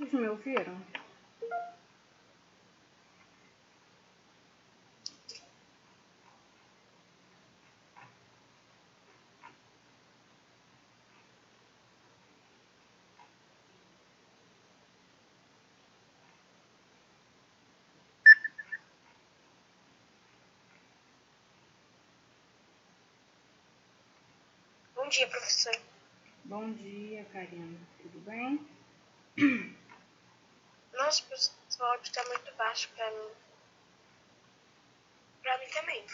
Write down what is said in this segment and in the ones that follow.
Vocês me ouviram? Bom dia, professor. Bom dia, Karina. Tudo bem? Nossa, professor, o áudio está muito baixo para mim. Para mim também.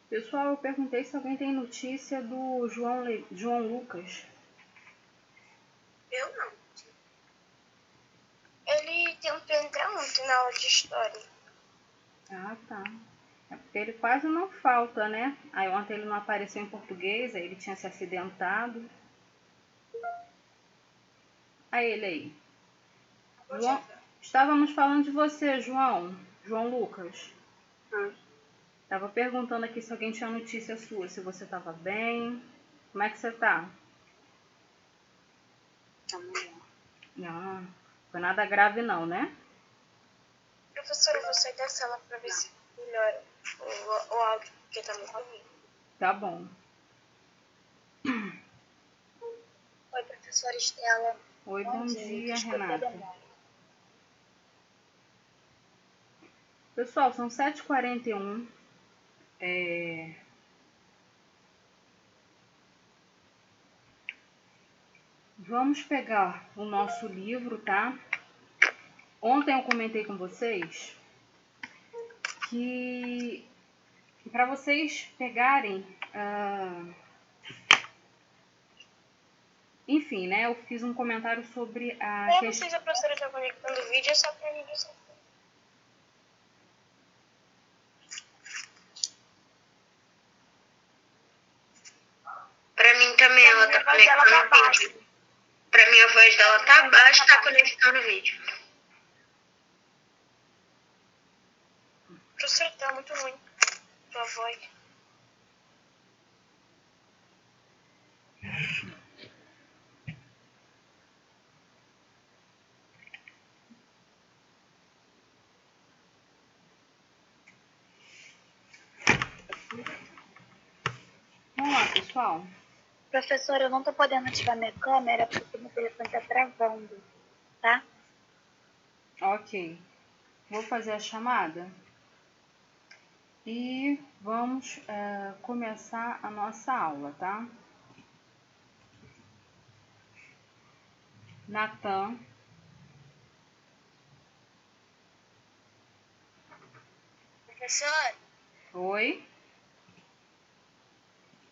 Pessoal, eu perguntei se alguém tem notícia do João Lucas. Eu não. Ele tentou entrar ontem na aula de história. Ah, tá. É porque ele quase não falta, né? Aí ontem ele não apareceu em português, aí ele tinha se acidentado. Aí ele aí. João, estávamos falando de você, João Lucas. Tava perguntando aqui se alguém tinha notícia sua, se você tava bem. Como é que você tá? Tá melhor. Não, foi nada grave não, né? Professor, eu vou sair da sala para ver se melhora o áudio, porque tá muito ruim. Tá bom. Oi, professora Estela. Oi, bom dia, Renata. Pessoal, são 7h41. Vamos pegar o nosso livro, tá? Ontem eu comentei com vocês que para vocês pegarem... enfim, né? Eu fiz um comentário sobre a Eu não questão... sei se a professora está conectando o vídeo, é só para mim dizer. Pra mim também ela tá conectando o vídeo. Pra mim a voz dela tá baixa e tá conectando o vídeo. Professor, tá muito ruim tua voz. Vamos lá, pessoal. Professora, eu não tô podendo ativar minha câmera porque meu telefone tá travando, tá? Ok. Vou fazer a chamada. E vamos começar a nossa aula, tá? Natan. Professor, Oi?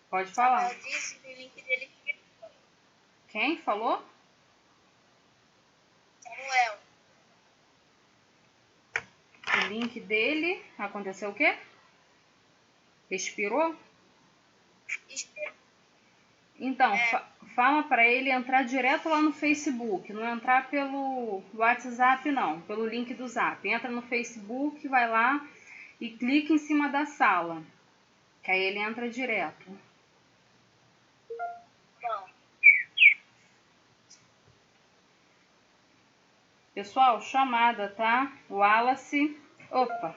Pode falar. eu disse que o link dele é Quem falou? Samuel. O link dele aconteceu o quê? Expirou? Então, fala para ele entrar direto lá no Facebook, não entrar pelo WhatsApp não, pelo link do Zap. Entra no Facebook, vai lá e clica em cima da sala, que aí ele entra direto. Não. Pessoal, chamada, tá? Wallace. Opa.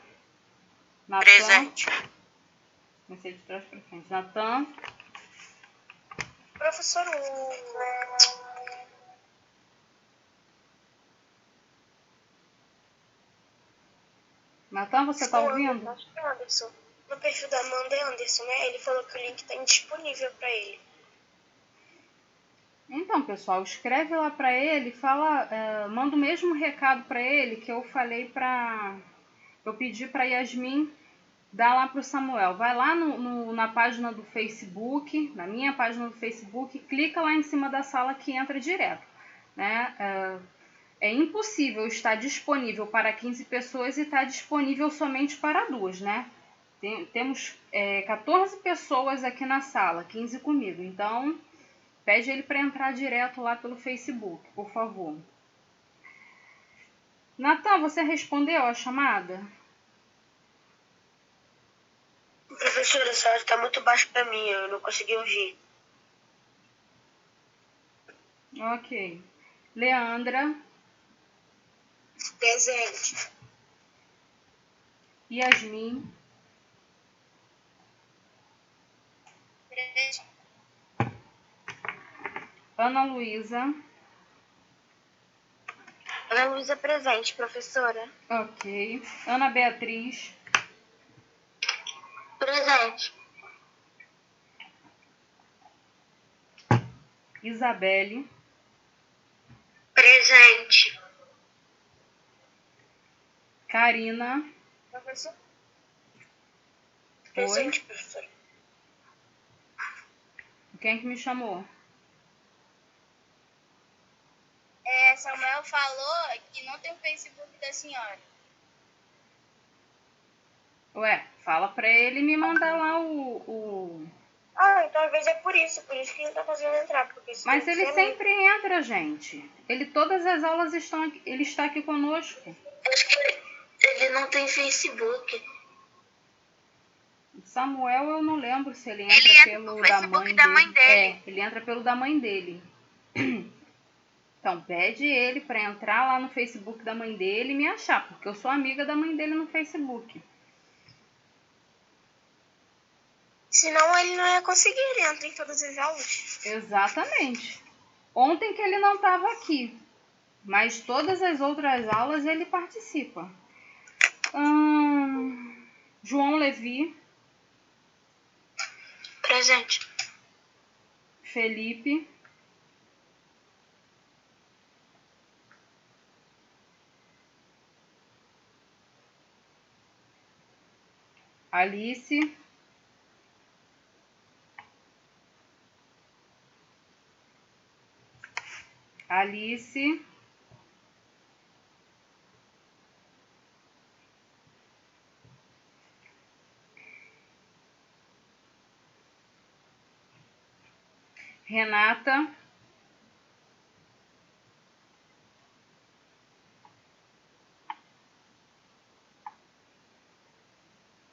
Natan. Presente. Comecei de trás para frente. Natan. Professor, Natan, você tá ouvindo? Anderson. No perfil da Amanda Anderson, né? Ele falou que o link tá indisponível para ele. Então, pessoal, escreve lá para ele, fala, manda o mesmo recado para ele que eu falei eu pedi para Yasmin dar lá para o Samuel. Vai lá na página do Facebook, na minha página do Facebook, clica lá em cima da sala que entra direto, né? É impossível estar disponível para 15 pessoas e estar disponível somente para 2, né? Temos 14 pessoas aqui na sala, 15 comigo, então pede ele para entrar direto lá pelo Facebook, por favor. Natan, você respondeu a chamada? Professora, essa hora está muito baixo para mim, eu não consegui ouvir. Ok. Leandra. Presente. Yasmin. Presente. Ana Luísa. Ana Luísa presente, professora. Ok. Ana Beatriz. Presente. Isabelle. Presente. Karina. Professor? Oi. Presente, professora. Quem que me chamou? Samuel falou que não tem o Facebook da senhora. Ué, fala pra ele me mandar lá o... Então às vezes é por isso que ele não tá conseguindo entrar. Porque Mas ele sempre entra, gente. Ele, todas as aulas estão aqui, ele está aqui conosco. Acho que ele não tem Facebook. Samuel, eu não lembro se ele entra pelo da mãe dele. É, ele entra pelo da mãe dele. Então, pede ele para entrar lá no Facebook da mãe dele e me achar, porque eu sou amiga da mãe dele no Facebook. Senão ele não ia conseguir, ele entra em todas as aulas. Exatamente. Ontem que ele não estava aqui, mas todas as outras aulas ele participa. João Levi. Presente. Felipe. Alice. Alice. Renata.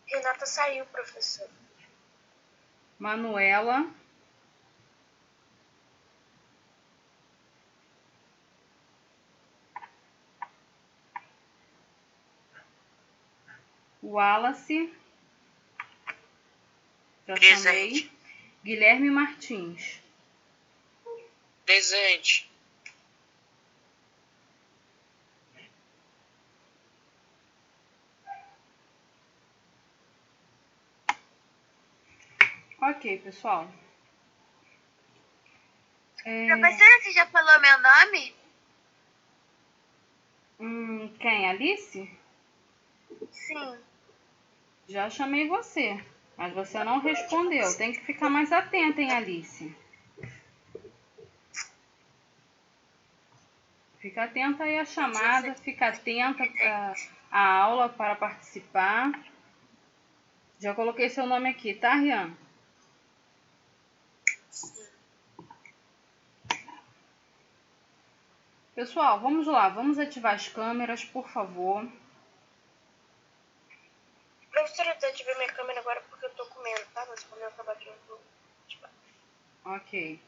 Renata saiu, professor. Manuela. Wallace. Já chamei. Guilherme Martins. Presente. Ok, pessoal. Professora, você já falou meu nome? Quem? Alice? Sim. Já chamei você, mas você não respondeu. Tem que ficar mais atenta, hein, Alice? Fica atenta aí à chamada, fica atenta à aula para participar. Já coloquei seu nome aqui, tá, Rian? Pessoal, vamos lá. Vamos ativar as câmeras, por favor. Professora, eu ativei minha câmera agora porque eu tô comendo, tá? Mas quando eu acabar aqui eu vou ativar. Ok.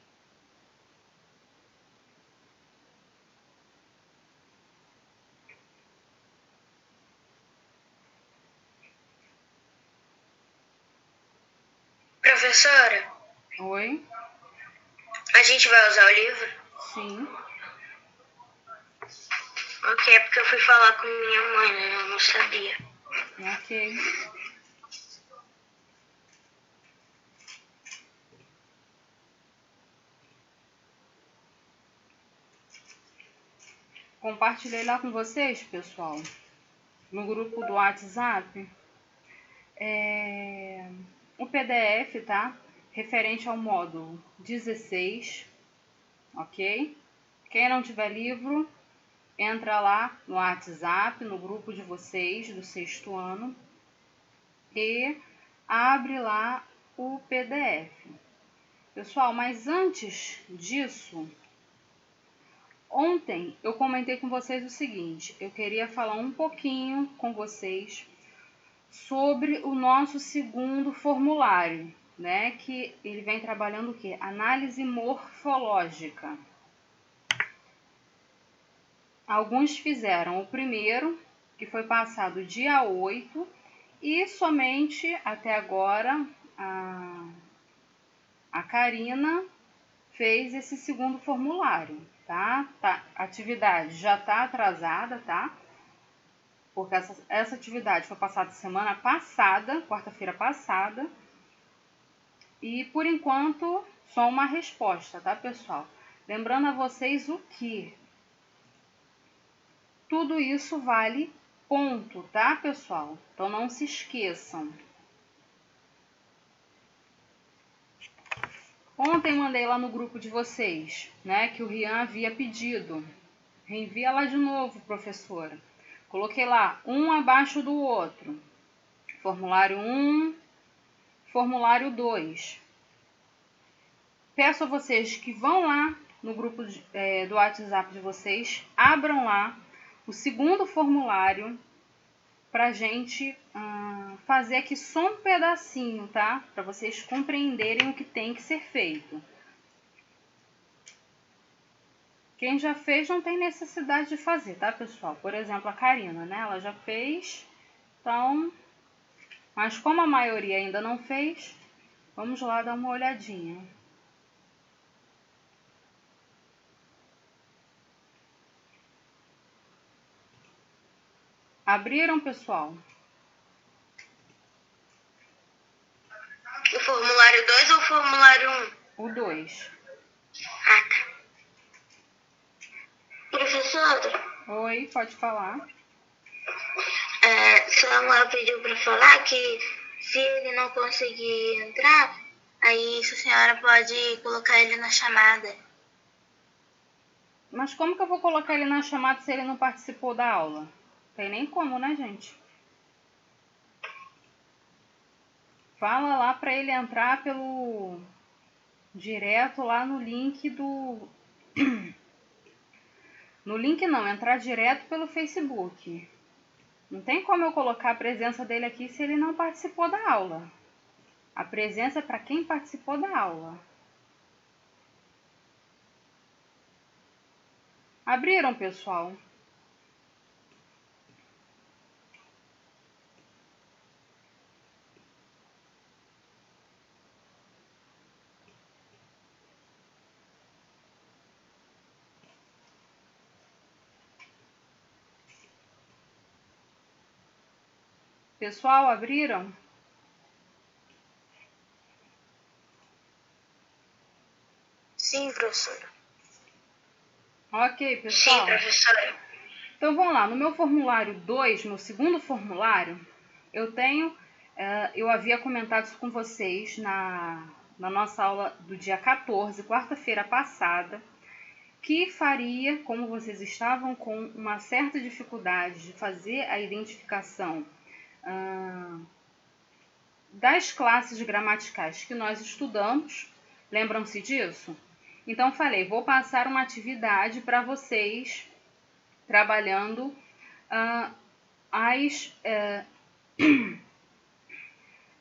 Professora? Oi? A gente vai usar o livro? Sim. Ok, é porque eu fui falar com minha mãe, né? Eu não sabia. Ok. Compartilhei lá com vocês, pessoal, no grupo do WhatsApp, o PDF, tá? Referente ao módulo 16, ok? Quem não tiver livro, entra lá no WhatsApp, no grupo de vocês do 6º ano e abre lá o PDF. Pessoal, mas antes disso, Ontem eu comentei com vocês o seguinte, eu queria falar um pouquinho com vocês sobre o nosso segundo formulário, né? Que ele vem trabalhando o quê? Análise morfológica. Alguns fizeram o primeiro, que foi passado dia 8, e somente até agora a Karina fez esse segundo formulário, tá? A atividade já está atrasada, tá? Porque essa atividade foi passada semana passada, quarta-feira passada. E por enquanto, só uma resposta, tá, pessoal? Lembrando a vocês o que tudo isso vale ponto, tá, pessoal? Então não se esqueçam. Ontem mandei lá no grupo de vocês, né, que o Rian havia pedido. Reenvia lá de novo, professora. Coloquei lá, um abaixo do outro. Formulário 1, formulário 2. Peço a vocês que vão lá no grupo do WhatsApp de vocês, abram lá o segundo formulário para a gente fazer aqui só um pedacinho, tá? Para vocês compreenderem o que tem que ser feito. Quem já fez não tem necessidade de fazer, tá, pessoal? Por exemplo, a Karina, né? Ela já fez, então... Mas como a maioria ainda não fez, vamos lá dar uma olhadinha. Abriram, pessoal? O formulário 2 ou o formulário 1? O 2. Ah, tá. Professora? Oi, pode falar. Samuel pediu para falar que se ele não conseguir entrar, aí a senhora pode colocar ele na chamada. Mas como que eu vou colocar ele na chamada se ele não participou da aula? Tem nem como, né, gente? Fala lá para ele entrar pelo... direto lá no link do... No link não, entrar direto pelo Facebook. Não tem como eu colocar a presença dele aqui se ele não participou da aula. A presença é para quem participou da aula. Abriram, pessoal? Pessoal, abriram? Sim, professora. Ok, pessoal. Sim, professora. Então, vamos lá. No meu formulário 2, no segundo formulário, eu tenho... eu havia comentado isso com vocês na nossa aula do dia 14, quarta-feira passada, que faria, como vocês estavam com uma certa dificuldade de fazer a identificação das classes gramaticais que nós estudamos, lembram-se disso? Então, falei, vou passar uma atividade para vocês trabalhando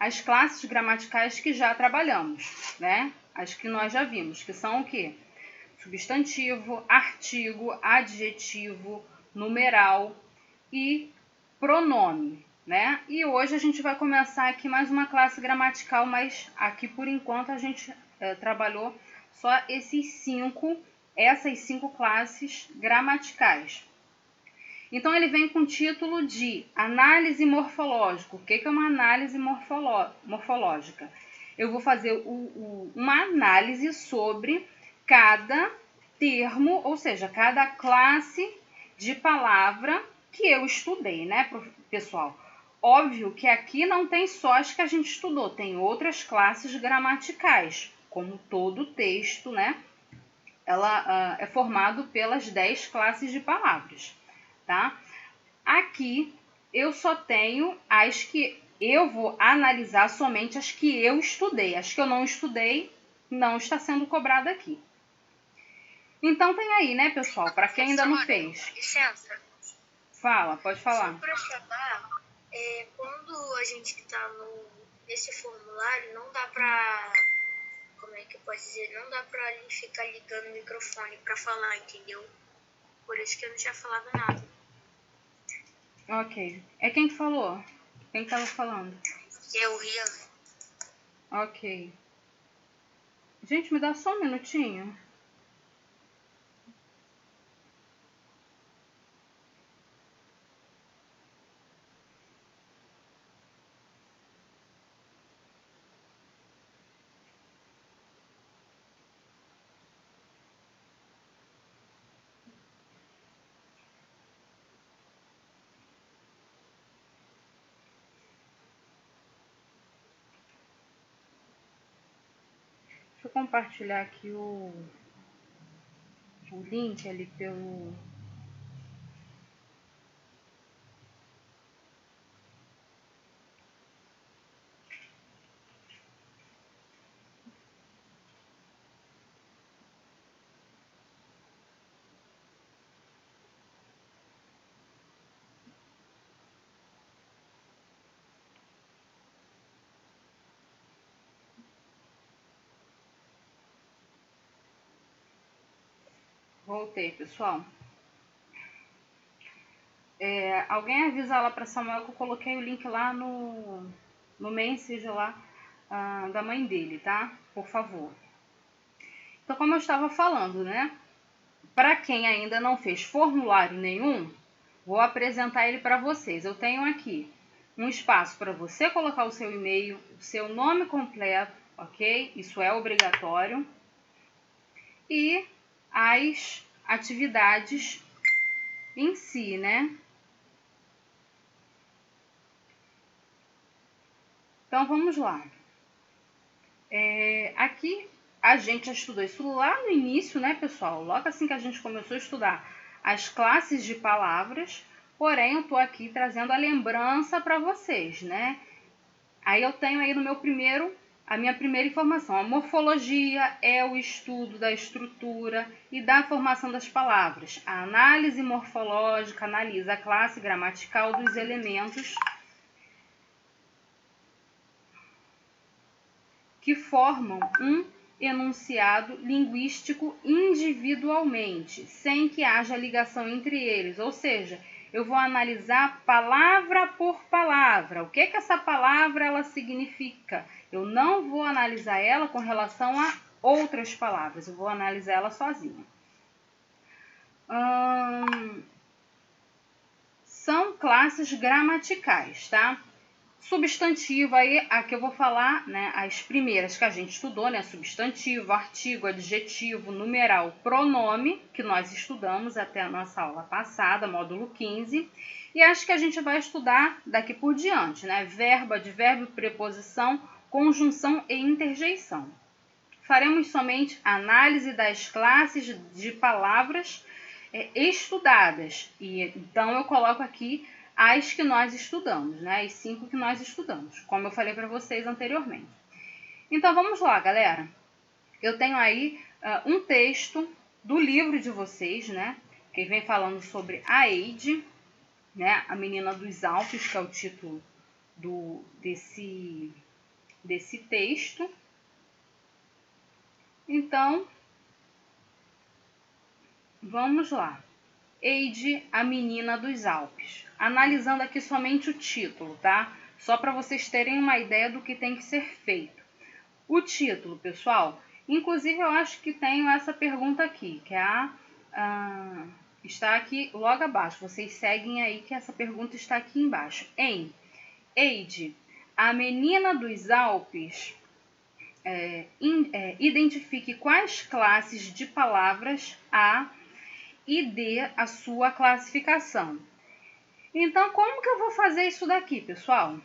as classes gramaticais que já trabalhamos, né? As que nós já vimos, que são o quê? Substantivo, artigo, adjetivo, numeral e pronome, né? E hoje a gente vai começar aqui mais uma classe gramatical, mas aqui por enquanto a gente trabalhou só essas cinco classes gramaticais. Então, ele vem com o título de análise morfológica. O que é uma análise morfológica? Eu vou fazer uma análise sobre cada termo, ou seja, cada classe de palavra que eu estudei, né, pessoal? Óbvio que aqui não tem só as que a gente estudou, tem outras classes gramaticais, como todo texto, né? Ela é formado pelas 10 classes de palavras. Tá? Aqui eu só tenho as que eu vou analisar somente as que eu estudei. As que eu não estudei não está sendo cobrada aqui. Então tem aí, né, pessoal, para quem ainda não fez. Licença. Fala, pode falar. Só para falar, quando a gente está nesse formulário, não dá para, como é que eu posso dizer, não dá para ficar ligando o microfone para falar, entendeu? Por isso que eu não tinha falado nada. Ok. É quem que falou? Quem que estava falando? Eu, Rian. Ok. Gente, me dá só um minutinho. Deixa eu compartilhar aqui o link ali pelo... Voltei, pessoal. Alguém avisa lá para Samuel que eu coloquei o link lá no message lá da mãe dele, tá? Por favor. Então, como eu estava falando, né? Para quem ainda não fez formulário nenhum, vou apresentar ele para vocês. Eu tenho aqui um espaço para você colocar o seu e-mail, o seu nome completo, ok? Isso é obrigatório. E as atividades em si, né? Então, vamos lá. Aqui a gente já estudou isso lá no início, né, pessoal? Logo assim que a gente começou a estudar as classes de palavras, porém eu tô aqui trazendo a lembrança para vocês, né? Aí eu tenho aí a minha primeira informação. A morfologia é o estudo da estrutura e da formação das palavras. A análise morfológica analisa a classe gramatical dos elementos que formam um enunciado linguístico individualmente, sem que haja ligação entre eles. Ou seja, eu vou analisar palavra por palavra. O que essa palavra ela significa? Eu não vou analisar ela com relação a outras palavras. Eu vou analisar ela sozinha. São classes gramaticais, tá? Substantivo, aí aqui eu vou falar, né, as primeiras que a gente estudou, né, substantivo, artigo, adjetivo, numeral, pronome, que nós estudamos até a nossa aula passada, módulo 15, e acho que a gente vai estudar daqui por diante, né, verbo, advérbio, preposição, conjunção e interjeição. Faremos somente análise das classes de palavras estudadas, e então eu coloco aqui as que nós estudamos, né? As 5 que nós estudamos, como eu falei para vocês anteriormente. Então, vamos lá, galera. Eu tenho aí um texto do livro de vocês, né? Que vem falando sobre a Eide, né? A Menina dos Alpes, que é o título desse texto. Então, vamos lá. Eide, a Menina dos Alpes. Analisando aqui somente o título, tá? Só para vocês terem uma ideia do que tem que ser feito. O título, pessoal, inclusive eu acho que tenho essa pergunta aqui, que é está aqui logo abaixo. Vocês seguem aí que essa pergunta está aqui embaixo. Eide, a Menina dos Alpes, identifique quais classes de palavras há e dê a sua classificação. Então, como que eu vou fazer isso daqui, pessoal?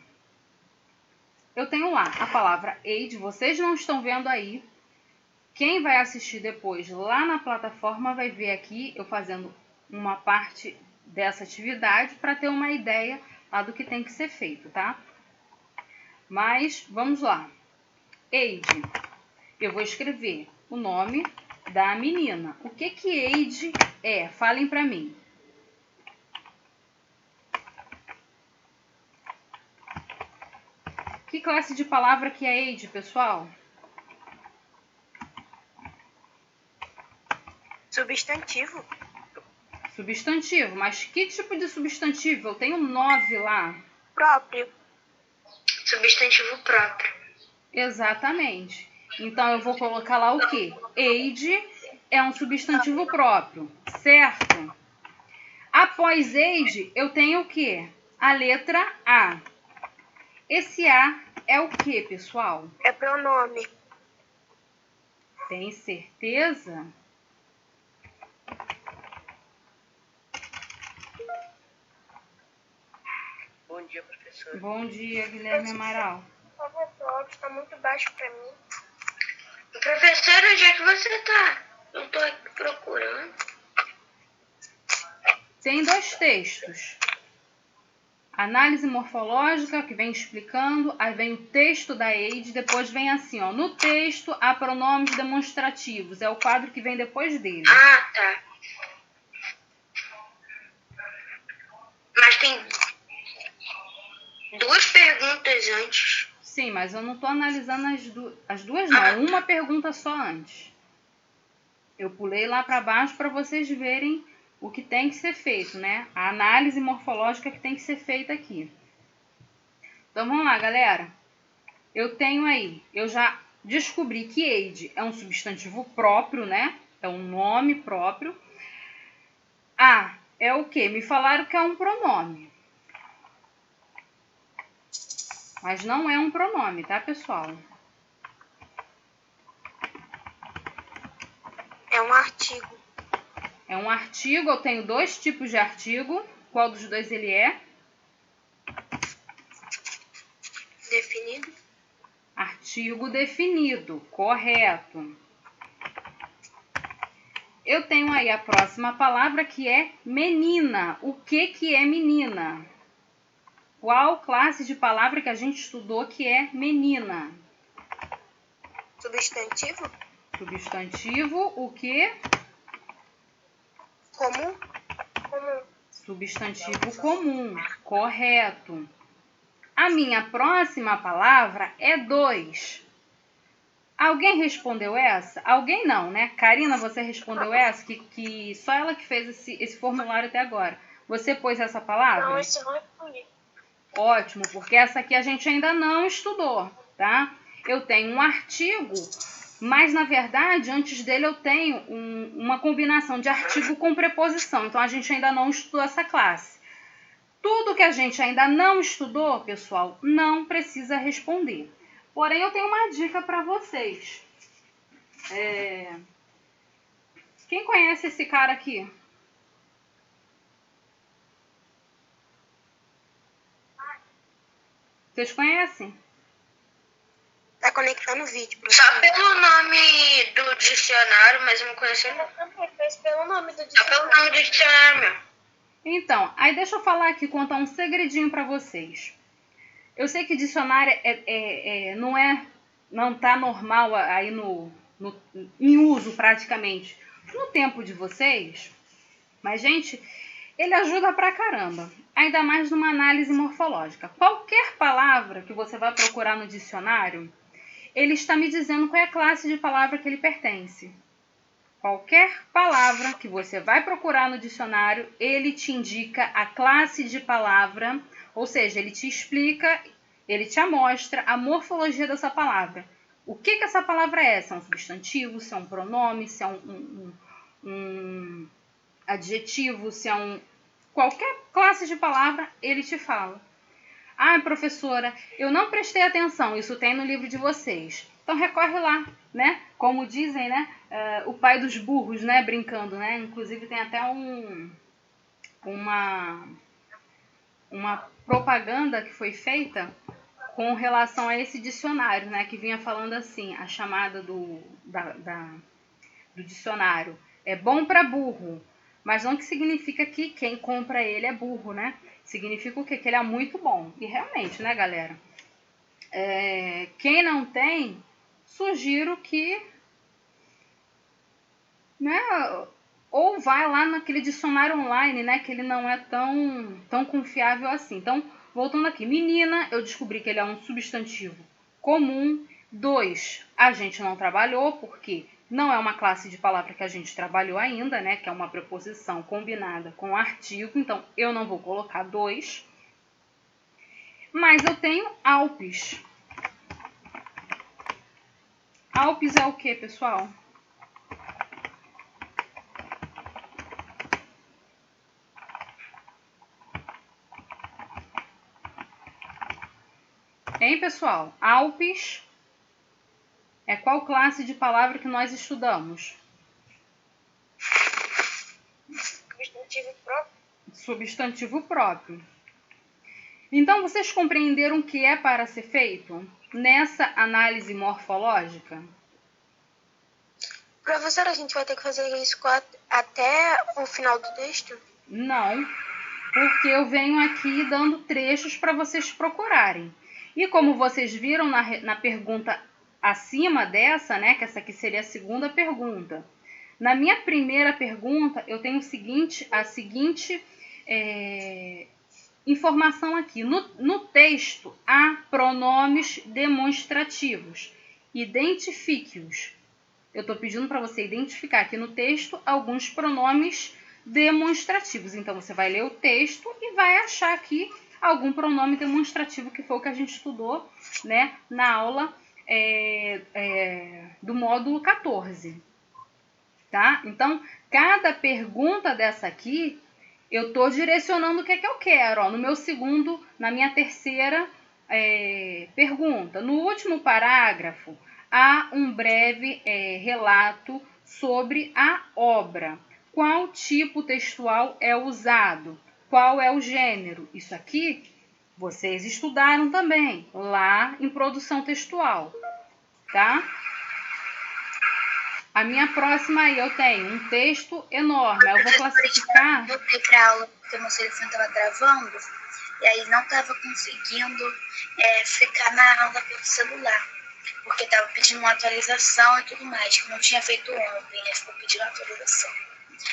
Eu tenho lá a palavra Eide, vocês não estão vendo aí. Quem vai assistir depois lá na plataforma vai ver aqui eu fazendo uma parte dessa atividade para ter uma ideia lá do que tem que ser feito, tá? Mas, vamos lá. Eide, eu vou escrever o nome da menina. O que age é? Falem para mim. Que classe de palavra que é age, pessoal? Substantivo. Substantivo. Mas que tipo de substantivo? Eu tenho 9 lá. Próprio. Substantivo próprio. Exatamente. Então, eu vou colocar lá o quê? Age é um substantivo próprio, certo? Após age, eu tenho o quê? A letra A. Esse A é o quê, pessoal? É pronome. Tem certeza? Bom dia, professor. Bom dia, Guilherme Amaral. Por favor, o áudio está muito baixo para mim. Professor, onde é que você tá? Eu tô aqui procurando. Tem 2 textos. Análise morfológica, que vem explicando, aí vem o texto da age, depois vem assim, ó, no texto há pronomes demonstrativos, é o quadro que vem depois dele. Ah, tá. Mas tem 2 perguntas antes. Sim, mas eu não estou analisando as duas não, uma pergunta só antes. Eu pulei lá para baixo para vocês verem o que tem que ser feito, né? A análise morfológica que tem que ser feita aqui. Então vamos lá, galera. Eu tenho aí, eu já descobri que age é um substantivo próprio, né? É um nome próprio. A é o quê? Me falaram que é um pronome. Mas não é um pronome, tá, pessoal? É um artigo. É um artigo, eu tenho 2 tipos de artigo. Qual dos 2 ele é? Definido. Artigo definido, correto. Eu tenho aí a próxima palavra que é menina. O que é menina? Qual classe de palavra que a gente estudou que é menina? Substantivo. Substantivo, o que? Comum. Comum. Substantivo comum, correto. A minha próxima palavra é 2. Alguém respondeu essa? Alguém não, né? Karina, você respondeu essa? Que só ela que fez esse formulário até agora. Você pôs essa palavra? Não, esse não é respondi. Ótimo, porque essa aqui a gente ainda não estudou, tá? Eu tenho um artigo, mas na verdade, antes dele eu tenho uma combinação de artigo com preposição. Então a gente ainda não estudou essa classe. Tudo que a gente ainda não estudou, pessoal, não precisa responder. Porém, eu tenho uma dica para vocês. Quem conhece esse cara aqui? Vocês conhecem? Tá conectando o vídeo, professor. Só pelo nome do dicionário, mas eu não conheço ele. Eu também fez pelo nome do Só pelo dicionário. nome do dicionário mesmo. Então, aí deixa eu falar aqui, contar um segredinho para vocês. Eu sei que dicionário não tá normal aí em uso praticamente no tempo de vocês, mas, gente, ele ajuda pra caramba, ainda mais numa análise morfológica. Qualquer palavra que você vai procurar no dicionário, ele está me dizendo qual é a classe de palavra que ele pertence. Qualquer palavra que você vai procurar no dicionário, ele te indica a classe de palavra, ou seja, ele te explica, ele te mostra a morfologia dessa palavra. O que essa palavra é? Se é um substantivo, se é um pronome, se é um adjetivo, se é qualquer classe de palavra, ele te fala. Ah, professora, eu não prestei atenção, isso tem no livro de vocês. Então recorre lá, né? Como dizem, né? O pai dos burros, né? Brincando, né? Inclusive tem até uma propaganda que foi feita com relação a esse dicionário, né? Que vinha falando assim, a chamada do dicionário. É bom para burro, mas não que significa que quem compra ele é burro, né? Significa o quê? Que ele é muito bom. E realmente, né, galera? Quem não tem, sugiro que né? Ou vai lá naquele dicionário online, né? Que ele não é tão confiável assim. Então, voltando aqui. Menina, eu descobri que ele é um substantivo comum. 2, a gente não trabalhou, porque não é uma classe de palavra que a gente trabalhou ainda, né? Que é uma preposição combinada com artigo. Então, eu não vou colocar 2. Mas eu tenho Alpes. Alpes é o que, pessoal? Hein, pessoal? Alpes é qual classe de palavra que nós estudamos? Substantivo próprio. Substantivo próprio. Então, vocês compreenderam o que é para ser feito nessa análise morfológica? Professora, a gente vai ter que fazer isso até o final do texto? Não, porque eu venho aqui dando trechos para vocês procurarem. E como vocês viram na pergunta acima dessa, né, que essa aqui seria a segunda pergunta. Na minha primeira pergunta, eu tenho a seguinte informação aqui. No texto, há pronomes demonstrativos. Identifique-os. Eu estou pedindo para você identificar aqui no texto alguns pronomes demonstrativos. Então, você vai ler o texto e vai achar aqui algum pronome demonstrativo, que foi o que a gente estudou, né, na aula do módulo 14. Tá? Então, cada pergunta dessa aqui, eu estou direcionando o que é que eu quero. Ó, na minha terceira pergunta. No último parágrafo, há um breve relato sobre a obra. Qual tipo textual é usado? Qual é o gênero? Isso aqui vocês estudaram também, lá em produção textual, tá? A minha próxima aí, eu tenho um texto enorme. Eu vou classificar. Eu voltei para a aula porque o meu telefone estava travando e aí não estava conseguindo ficar na aula pelo celular, porque estava pedindo uma atualização e tudo mais, que eu não tinha feito ontem, aí ficou pedindo atualização.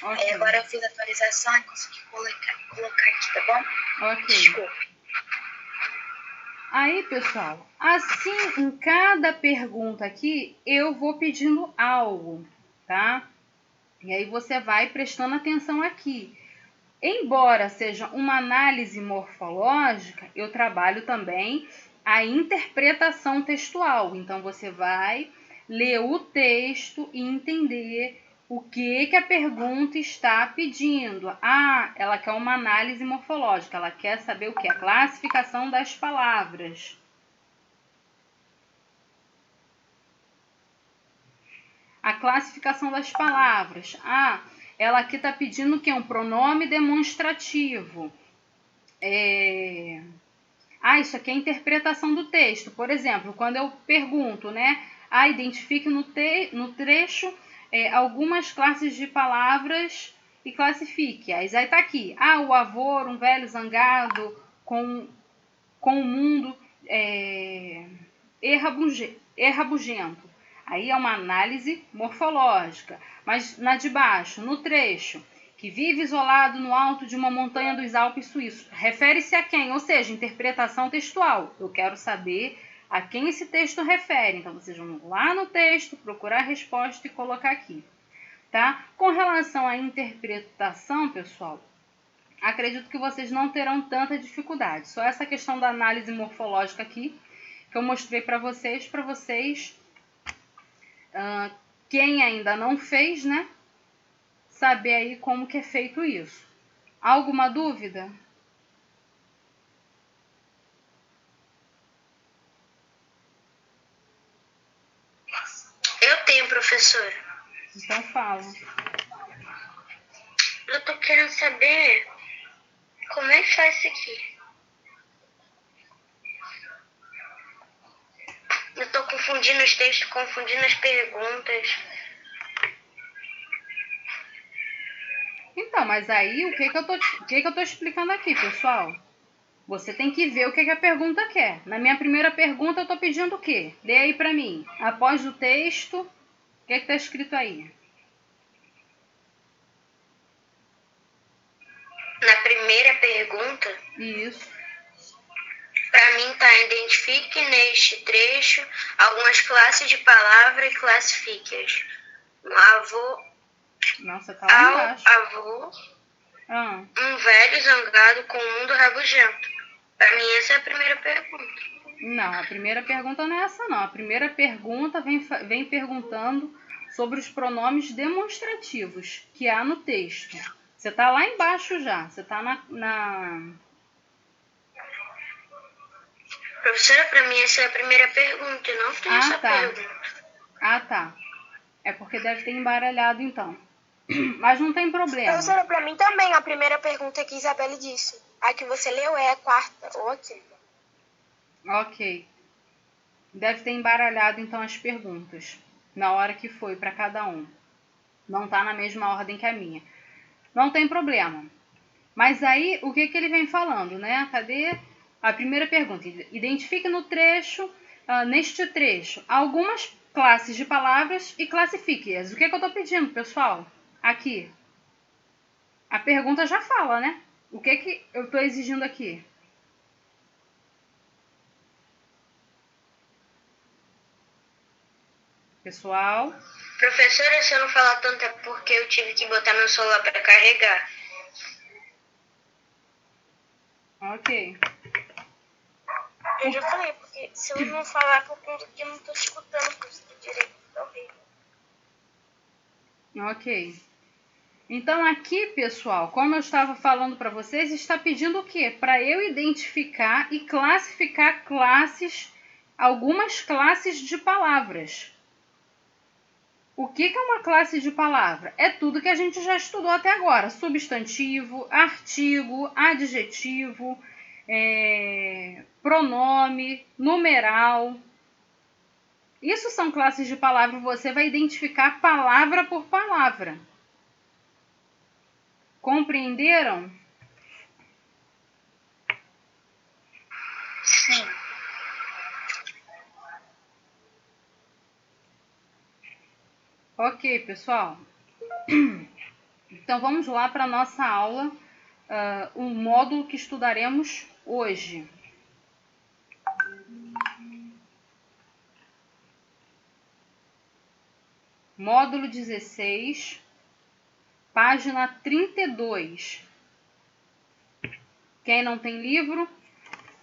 Okay. Aí agora eu fiz a atualização e consegui colocar aqui, tá bom? Ok. Desculpe. Aí, pessoal, assim, em cada pergunta aqui, eu vou pedindo algo, tá? E aí você vai prestando atenção aqui. Embora seja uma análise morfológica, eu trabalho também a interpretação textual. Então, você vai ler o texto e entender o que a pergunta está pedindo. Ah, ela quer uma análise morfológica, ela quer saber o que? A classificação das palavras. A classificação das palavras. Ah, ela aqui está pedindo o que? Um pronome demonstrativo. Isso aqui é a interpretação do texto. Por exemplo, quando eu pergunto, né? Identifique no trecho algumas classes de palavras e classifique. Aí está aqui. O avô, um velho zangado com o mundo errabugento. Aí é uma análise morfológica. Mas na de baixo, no trecho, que vive isolado no alto de uma montanha dos Alpes suíços, refere-se a quem? Ou seja, interpretação textual. Eu quero saber a quem esse texto refere. Então, vocês vão lá no texto, procurar a resposta e colocar aqui. Tá? Com relação à interpretação, pessoal, acredito que vocês não terão tanta dificuldade. Só essa questão da análise morfológica aqui, que eu mostrei para vocês, quem ainda não fez, né? Saber aí como que é feito isso. Alguma dúvida? Eu tenho, professor. Então fala. Eu tô querendo saber como é que faz isso aqui. Eu tô confundindo os textos, confundindo as perguntas. Então, mas aí o que eu tô explicando aqui, pessoal? Você tem que ver o que a pergunta quer. Na minha primeira pergunta eu tô pedindo o quê? Lê aí pra mim. Após o texto, o que está escrito aí? Na primeira pergunta, Isso. para mim tá, identifique neste trecho algumas classes de palavras e classifique-as. Nossa, tá lá embaixo. Avô, um velho zangado com um mundo rabugento. Para mim essa é a primeira pergunta. Não, a primeira pergunta não é essa não. A primeira pergunta vem perguntando sobre os pronomes demonstrativos que há no texto. Você tá lá embaixo já. Você tá na... Professora, para mim essa é a primeira pergunta. Eu não tenho essa pergunta. Ah, tá. É porque deve ter embaralhado então. Mas não tem problema. Professora, para mim também a primeira pergunta que Isabelle disse. A que você leu é a quarta ou a quinta. Ok. Deve ter embaralhado então as perguntas na hora que foi para cada um. Não tá na mesma ordem que a minha. Não tem problema. Mas aí, o que ele vem falando, né? Cadê a primeira pergunta? Identifique no trecho, neste trecho, algumas classes de palavras e classifique-as. O que eu tô pedindo, pessoal? Aqui. A pergunta já fala, né? O que eu tô exigindo aqui? Pessoal? Professora, se eu não falar tanto é porque eu tive que botar meu celular para carregar. Ok. Eu já falei, porque se eu não falar porque eu não tô escutando direito, tá horrível. Ok. Então aqui, pessoal, como eu estava falando para vocês, está pedindo o quê? Para eu identificar e classificar algumas classes de palavras. O que é uma classe de palavra? É tudo que a gente já estudou até agora. Substantivo, artigo, adjetivo, pronome, numeral. Isso são classes de palavra. Você vai identificar palavra por palavra. Compreenderam? Sim. Ok, pessoal. Então vamos lá para a nossa aula, o módulo que estudaremos hoje. Módulo 16, página 32. Quem não tem livro,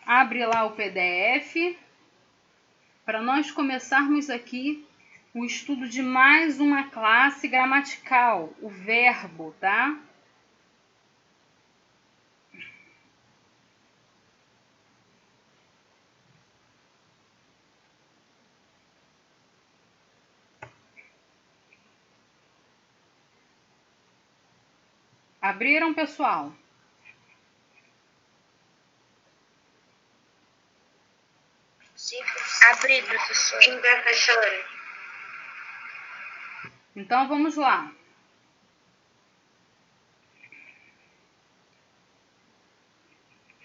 abre lá o PDF para nós começarmos aqui o estudo de mais uma classe gramatical, o verbo, tá? Abriram, pessoal? Sim, abri, professora. Sim, professora. Então vamos lá.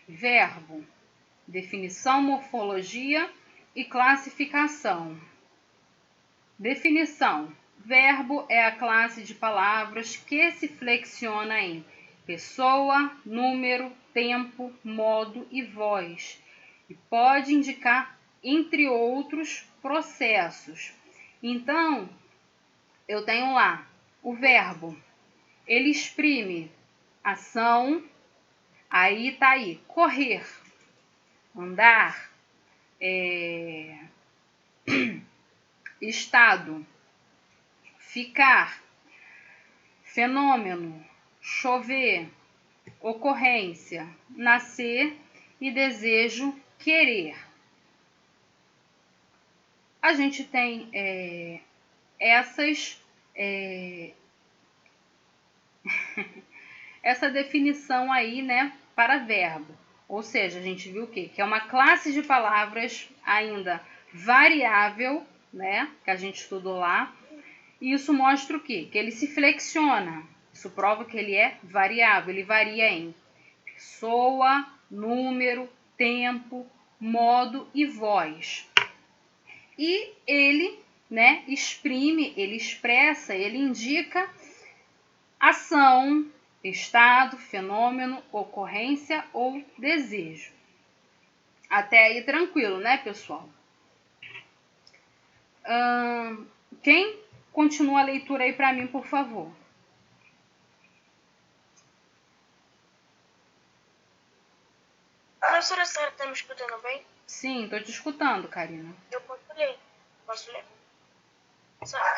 Verbo, definição, morfologia e classificação. Definição. Verbo é a classe de palavras que se flexiona em pessoa, número, tempo, modo e voz, e pode indicar, entre outros, processos. Então, eu tenho lá o verbo. Ele exprime ação, aí tá aí, correr, andar, estado, ficar, fenômeno, chover, ocorrência, nascer e desejo, querer. A gente tem essa definição aí, né, para verbo. Ou seja, a gente viu o quê? Que é uma classe de palavras ainda variável, né, que a gente estudou lá. E isso mostra o quê? Que ele se flexiona. Isso prova que ele é variável. Ele varia em pessoa, número, tempo, modo e voz. E ele, né, exprime, ele expressa, ele indica ação, estado, fenômeno, ocorrência ou desejo. Até aí tranquilo, né, pessoal? Quem continua a leitura aí para mim, por favor? Professora, a senhora está me escutando bem? Sim, estou te escutando, Karina. Eu posso ler. Posso ler?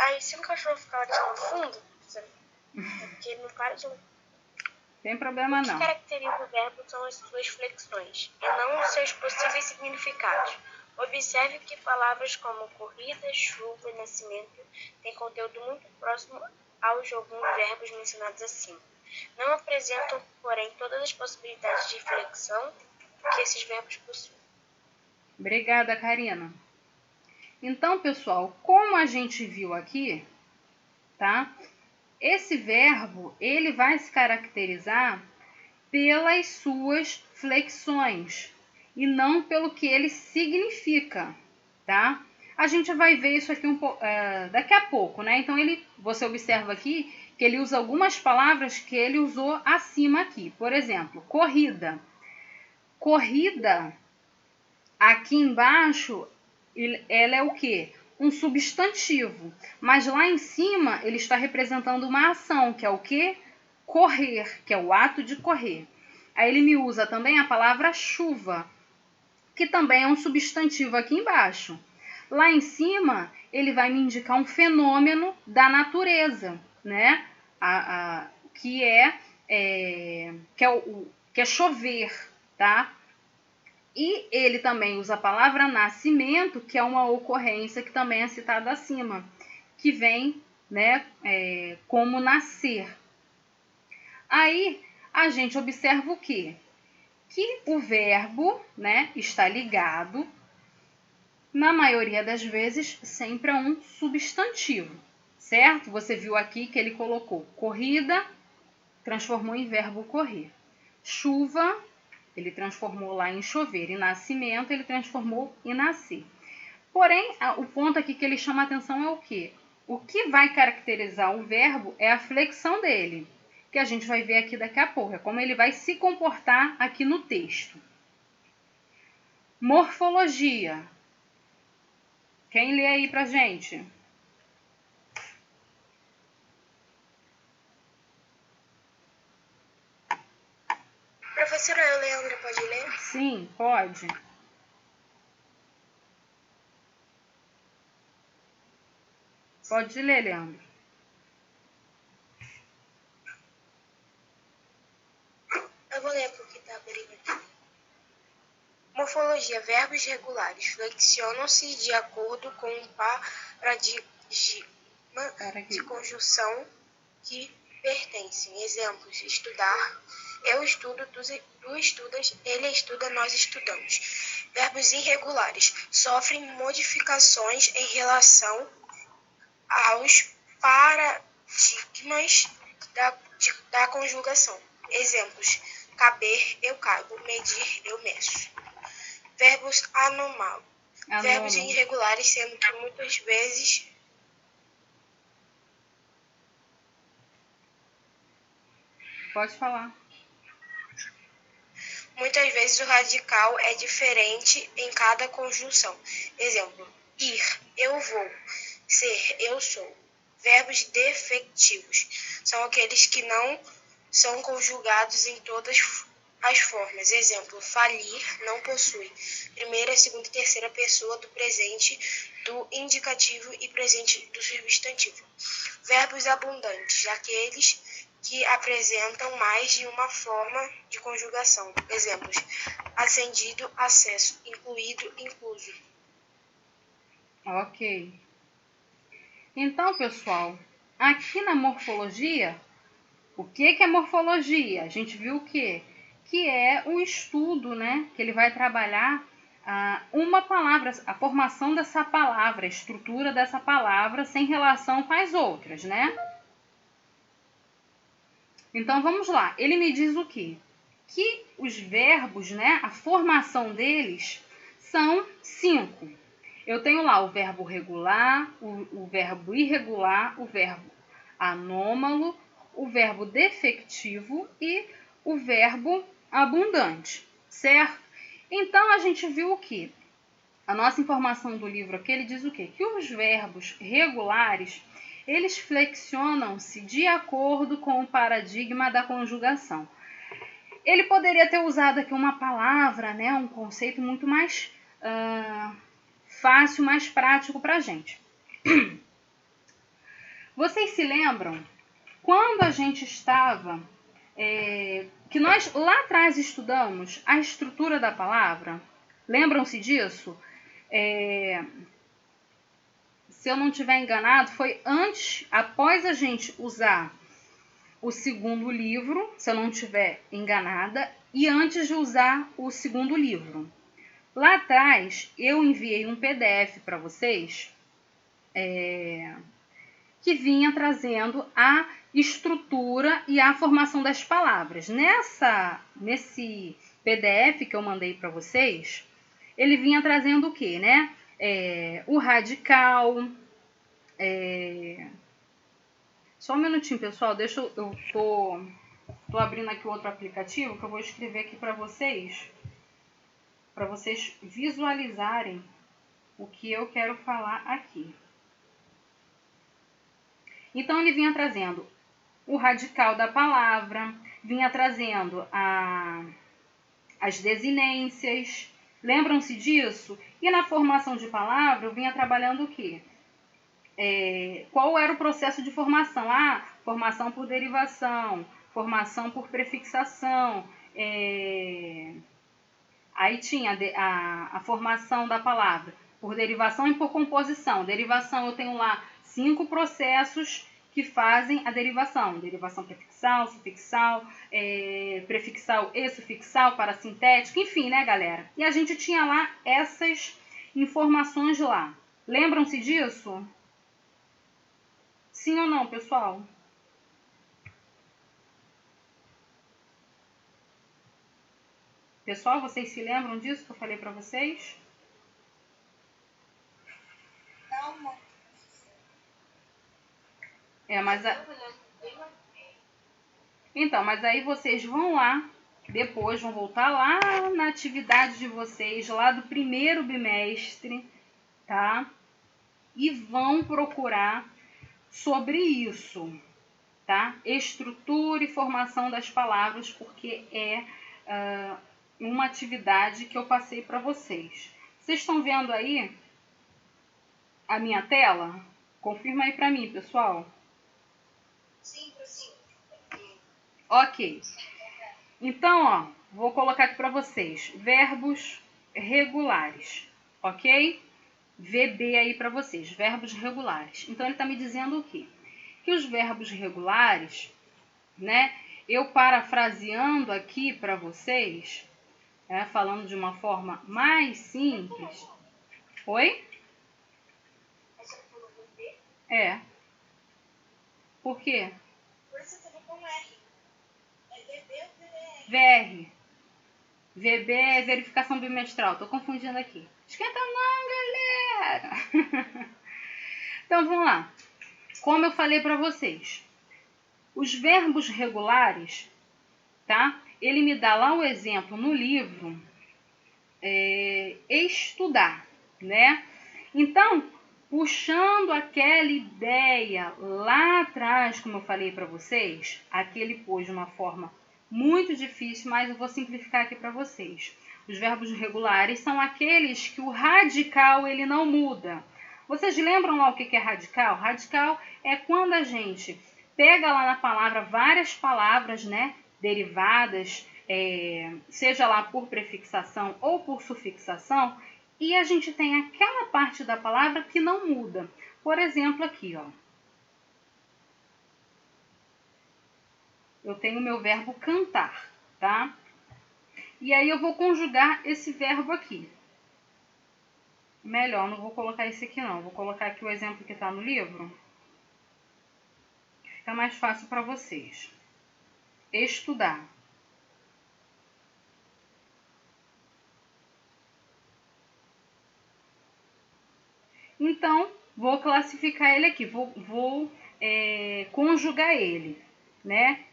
Aí, se um cachorro ficar latindo no fundo, é porque ele não para de ler. Tem problema O que não. caracteriza o verbo são as suas flexões, e não os seus possíveis significados. Observe que palavras como corrida, chuva e nascimento têm conteúdo muito próximo aos de alguns verbos mencionados acima. Não apresentam, porém, todas as possibilidades de flexão que esses verbos possuem. Obrigada, Karina. Então, pessoal, como a gente viu aqui, tá? Esse verbo, ele vai se caracterizar pelas suas flexões e não pelo que ele significa, tá? A gente vai ver isso aqui daqui a pouco, né? Então, você observa aqui que ele usa algumas palavras que ele usou acima aqui. Por exemplo, corrida. Corrida, aqui embaixo, ela é o quê? Um substantivo. Mas lá em cima, ele está representando uma ação, que é o quê? Correr, que é o ato de correr. Aí ele me usa também a palavra chuva, que também é um substantivo aqui embaixo. Lá em cima, ele vai me indicar um fenômeno da natureza, né? Que é chover, tá? E ele também usa a palavra nascimento, que é uma ocorrência que também é citada acima, que vem, né, como nascer. Aí a gente observa o quê? Que o verbo, né, está ligado, na maioria das vezes, sempre a um substantivo, certo? Você viu aqui que ele colocou corrida, transformou em verbo correr. Chuva, ele transformou lá em chover. E nascimento, ele transformou em nascer. Porém, o ponto aqui que ele chama a atenção é o quê? O que vai caracterizar o verbo é a flexão dele, que a gente vai ver aqui daqui a pouco. É como ele vai se comportar aqui no texto. Morfologia. Quem lê aí pra gente? Professora Leandra, pode ler? Sim, pode. Pode ler, Leandro. Eu vou ler porque tá abrindo aqui. Morfologia. Verbos regulares flexionam-se de acordo com um paradigma de conjunção que pertencem. Exemplos: estudar. Eu estudo, tu estudas, ele estuda, nós estudamos. Verbos irregulares sofrem modificações em relação aos paradigmas da conjugação. Exemplos: caber, eu caibo, medir, eu meço. Verbos anômalos. Verbos irregulares, sendo que muitas vezes Pode falar. Muitas vezes o radical é diferente em cada conjunção. Exemplo: ir, eu vou. Ser, eu sou. Verbos defectivos são aqueles que não são conjugados em todas as formas. Exemplo: falir, não possui. Primeira, segunda e terceira pessoa do presente, do indicativo e presente do substantivo. Verbos abundantes, aqueles que apresentam mais de uma forma de conjugação. Exemplos: acendido, acesso, incluído, incluso. Ok. Então, pessoal, aqui na morfologia, o que é morfologia? A gente viu o quê? Que é um estudo, né? Que ele vai trabalhar uma palavra, a formação dessa palavra, a estrutura dessa palavra sem relação com as outras, né? Então, vamos lá. Ele me diz o quê? Que os verbos, né? A formação deles são 5. Eu tenho lá o verbo regular, o verbo irregular, o verbo anômalo, o verbo defectivo e o verbo abundante, certo? Então, a gente viu o quê? A nossa informação do livro aqui, ele diz o quê? Que os verbos regulares, eles flexionam-se de acordo com o paradigma da conjugação. Ele poderia ter usado aqui uma palavra, né, um conceito muito mais fácil, mais prático para a gente. Vocês se lembram quando a gente estava, que nós lá atrás estudamos a estrutura da palavra? Lembram-se disso? Se eu não estiver enganado, foi após a gente usar o segundo livro, se eu não estiver enganada, e antes de usar o segundo livro. Lá atrás, eu enviei um PDF para vocês, que vinha trazendo a estrutura e a formação das palavras. Nesse PDF que eu mandei para vocês, ele vinha trazendo o quê, né? O radical. Só um minutinho, pessoal. Eu tô abrindo aqui outro aplicativo que eu vou escrever aqui para vocês visualizarem o que eu quero falar aqui. Então, ele vinha trazendo o radical da palavra, vinha trazendo as desinências. Lembram-se disso? E na formação de palavra, eu vinha trabalhando o quê? Qual era o processo de formação? Formação por derivação, formação por prefixação. Aí tinha a formação da palavra por derivação e por composição. Derivação, eu tenho lá 5 processos que fazem a derivação. Derivação prefixal, sufixal, prefixal e sufixal, parassintética, enfim, né, galera? E a gente tinha lá essas informações lá. Lembram-se disso? Sim ou não, pessoal? Pessoal, vocês se lembram disso que eu falei para vocês? Não. Então, mas aí vocês vão lá, depois vão voltar lá na atividade de vocês, lá do primeiro bimestre, tá? E vão procurar sobre isso, tá? Estrutura e formação das palavras, porque é uma atividade que eu passei para vocês. Vocês estão vendo aí a minha tela? Confirma aí para mim, pessoal. Sim. Ok. Então, ó, vou colocar aqui para vocês. Verbos regulares, ok? VB aí para vocês, verbos regulares. Então, ele está me dizendo o quê? Que os verbos regulares, né? Eu parafraseando aqui para vocês, falando de uma forma mais simples. Oi? Por quê? VR. VB é verificação bimestral. Tô confundindo aqui. Esquenta não, galera! Então, vamos lá. Como eu falei para vocês, os verbos regulares, tá? Ele me dá lá o exemplo no livro, estudar, né? Então, puxando aquela ideia lá atrás, como eu falei para vocês, aqui ele pôs de uma forma muito difícil, mas eu vou simplificar aqui para vocês. Os verbos regulares são aqueles que o radical ele não muda. Vocês lembram lá o que é radical? Radical é quando a gente pega lá na palavra várias palavras, né, derivadas, seja lá por prefixação ou por sufixação, e a gente tem aquela parte da palavra que não muda. Por exemplo, aqui, ó. Eu tenho meu verbo cantar, tá? E aí eu vou conjugar esse verbo aqui. Melhor, não vou colocar esse aqui não. Vou colocar aqui o exemplo que está no livro. Fica mais fácil para vocês. Estudar. Então, vou classificar ele aqui. Vou conjugar ele. né?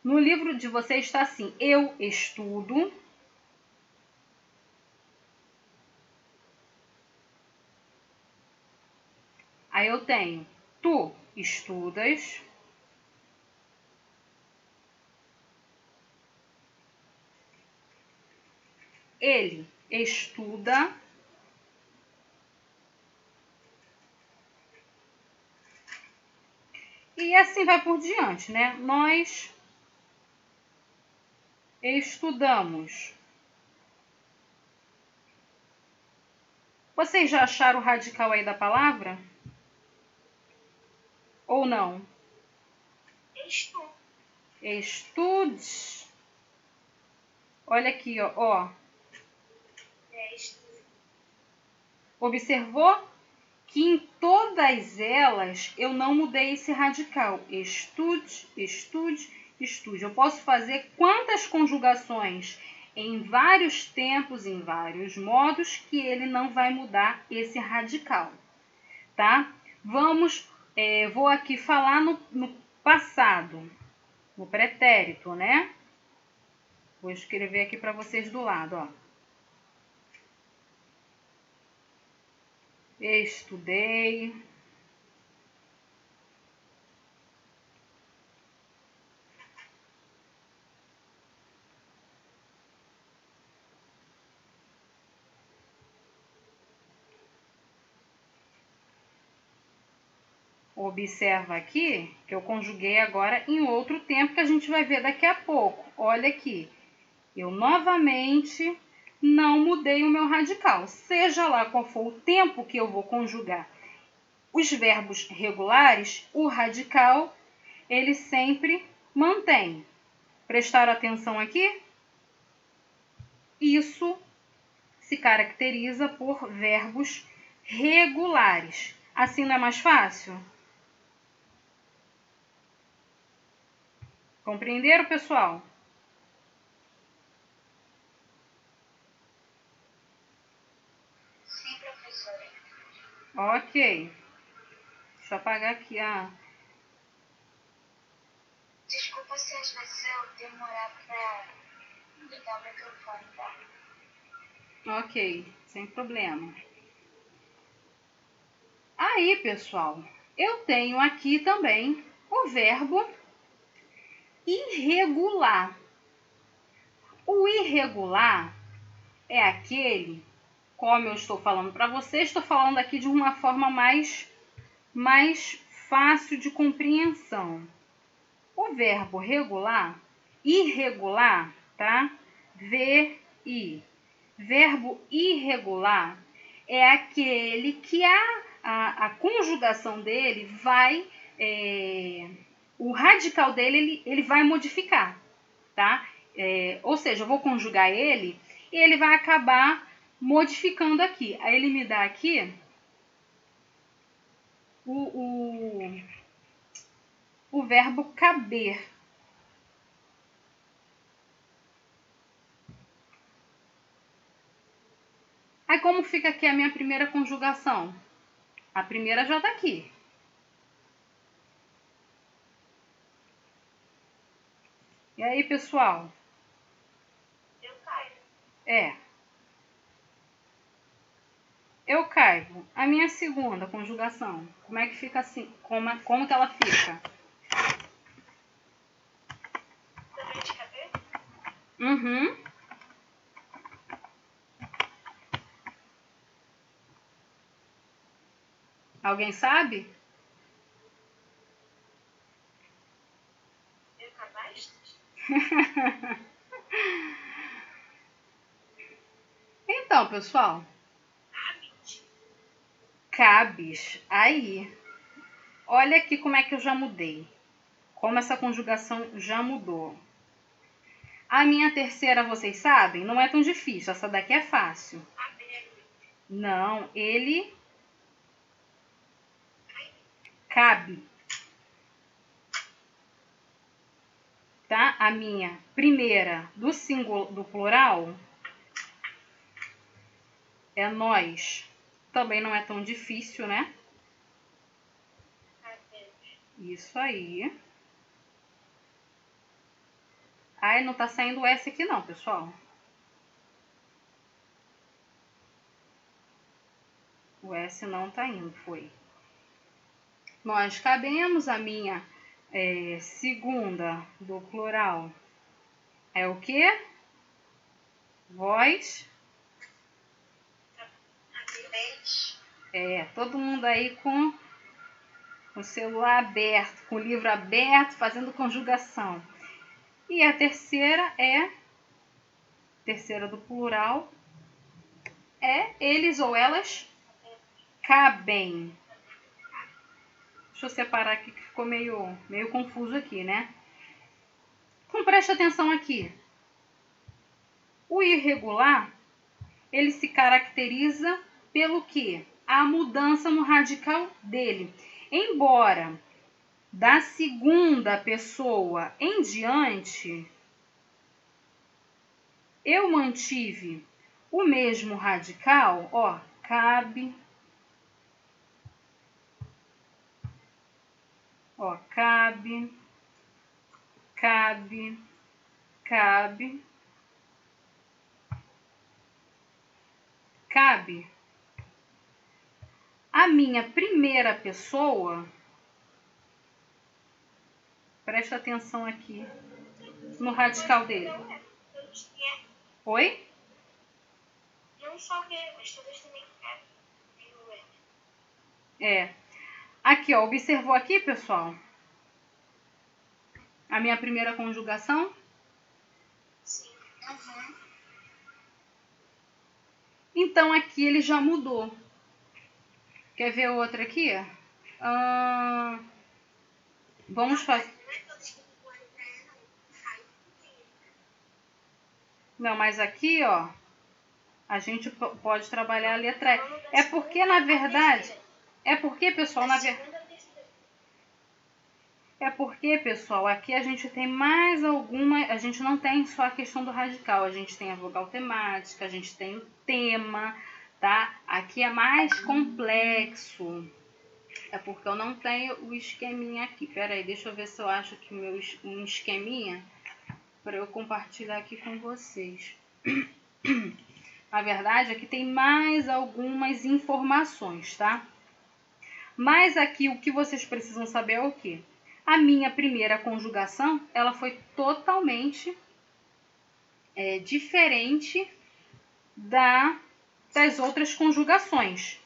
No livro de vocês está assim: eu estudo. Aí eu tenho tu estudas. Ele estuda. E assim vai por diante, né? Nós estudamos. Vocês já acharam o radical aí da palavra? Ou não? Estudo. Estude. Olha aqui, ó. Estudo. Observou que em todas elas eu não mudei esse radical. Estude, estude, estude. Eu posso fazer quantas conjugações em vários tempos, em vários modos, que ele não vai mudar esse radical, tá? Vou aqui falar no passado, no pretérito, né? Vou escrever aqui para vocês do lado, ó. Estudei. Observa aqui que eu conjuguei agora em outro tempo que a gente vai ver daqui a pouco. Olha aqui, eu novamente não mudei o meu radical. Seja lá qual for o tempo que eu vou conjugar os verbos regulares, o radical, ele sempre mantém. Prestaram atenção aqui? Isso se caracteriza por verbos regulares. Assim não é mais fácil? Compreenderam, pessoal? Sim, professora. Ok. Deixa eu apagar aqui a... Desculpa se às vezes eu demorar pra ligar o microfone, tá? Ok, sem problema. Aí, pessoal, eu tenho aqui também o verbo irregular. O irregular é aquele, como eu estou falando para vocês, estou falando aqui de uma forma mais fácil de compreensão. O verbo regular, irregular, tá? VI. Verbo irregular é aquele que a conjugação dele vai, o radical dele ele vai modificar, tá? Ou seja, eu vou conjugar ele e ele vai acabar modificando aqui. Aí ele me dá aqui o verbo caber. Aí como fica aqui a minha primeira conjugação? A primeira já está aqui. E aí, pessoal? Eu caio. Eu caigo. A minha segunda conjugação, como é que fica assim? Como que ela fica? Também de caber? Uhum. Alguém sabe? Eu cabaste? Então, pessoal, cabes. Aí, olha aqui como é que eu já mudei. Como essa conjugação já mudou. A minha terceira, vocês sabem, não é tão difícil. Essa daqui é fácil. Não, ele cabe. Tá? A minha primeira do plural é nós. Também não é tão difícil, né? Isso aí. Ai, não tá saindo o S aqui não, pessoal. O S não tá indo, foi. Nós cabemos, a minha segunda do plural é o quê? Vós. Todo mundo aí com o celular aberto, com o livro aberto, fazendo conjugação. E a terceira terceira do plural é eles ou elas cabem. Deixa eu separar aqui que ficou meio confuso aqui, né? Então preste atenção aqui. O irregular, ele se caracteriza pelo quê? A mudança no radical dele. Embora da segunda pessoa em diante, eu mantive o mesmo radical, ó, cabe, ó, cabe, cabe, cabe, cabe. A minha primeira pessoa, presta atenção aqui no radical dele. Oi? Não só ver, mas talvez também Aqui, ó, observou aqui, pessoal? A minha primeira conjugação? Sim. Uhum. Então, aqui ele já mudou. Quer ver outra aqui? Vamos fazer... Não, mas aqui, ó, a gente pode trabalhar a letra E. É porque, na verdade... É porque, pessoal, aqui a gente tem mais alguma... A gente não tem só a questão do radical. A gente tem a vogal temática, a gente tem o tema, tá? Aqui é mais complexo. É porque eu não tenho o esqueminha aqui. Pera aí, deixa eu ver se eu acho que um esqueminha para eu compartilhar aqui com vocês. Na verdade, aqui tem mais algumas informações, tá? Mas aqui o que vocês precisam saber é o quê? A minha primeira conjugação, ela foi totalmente diferente das outras conjugações.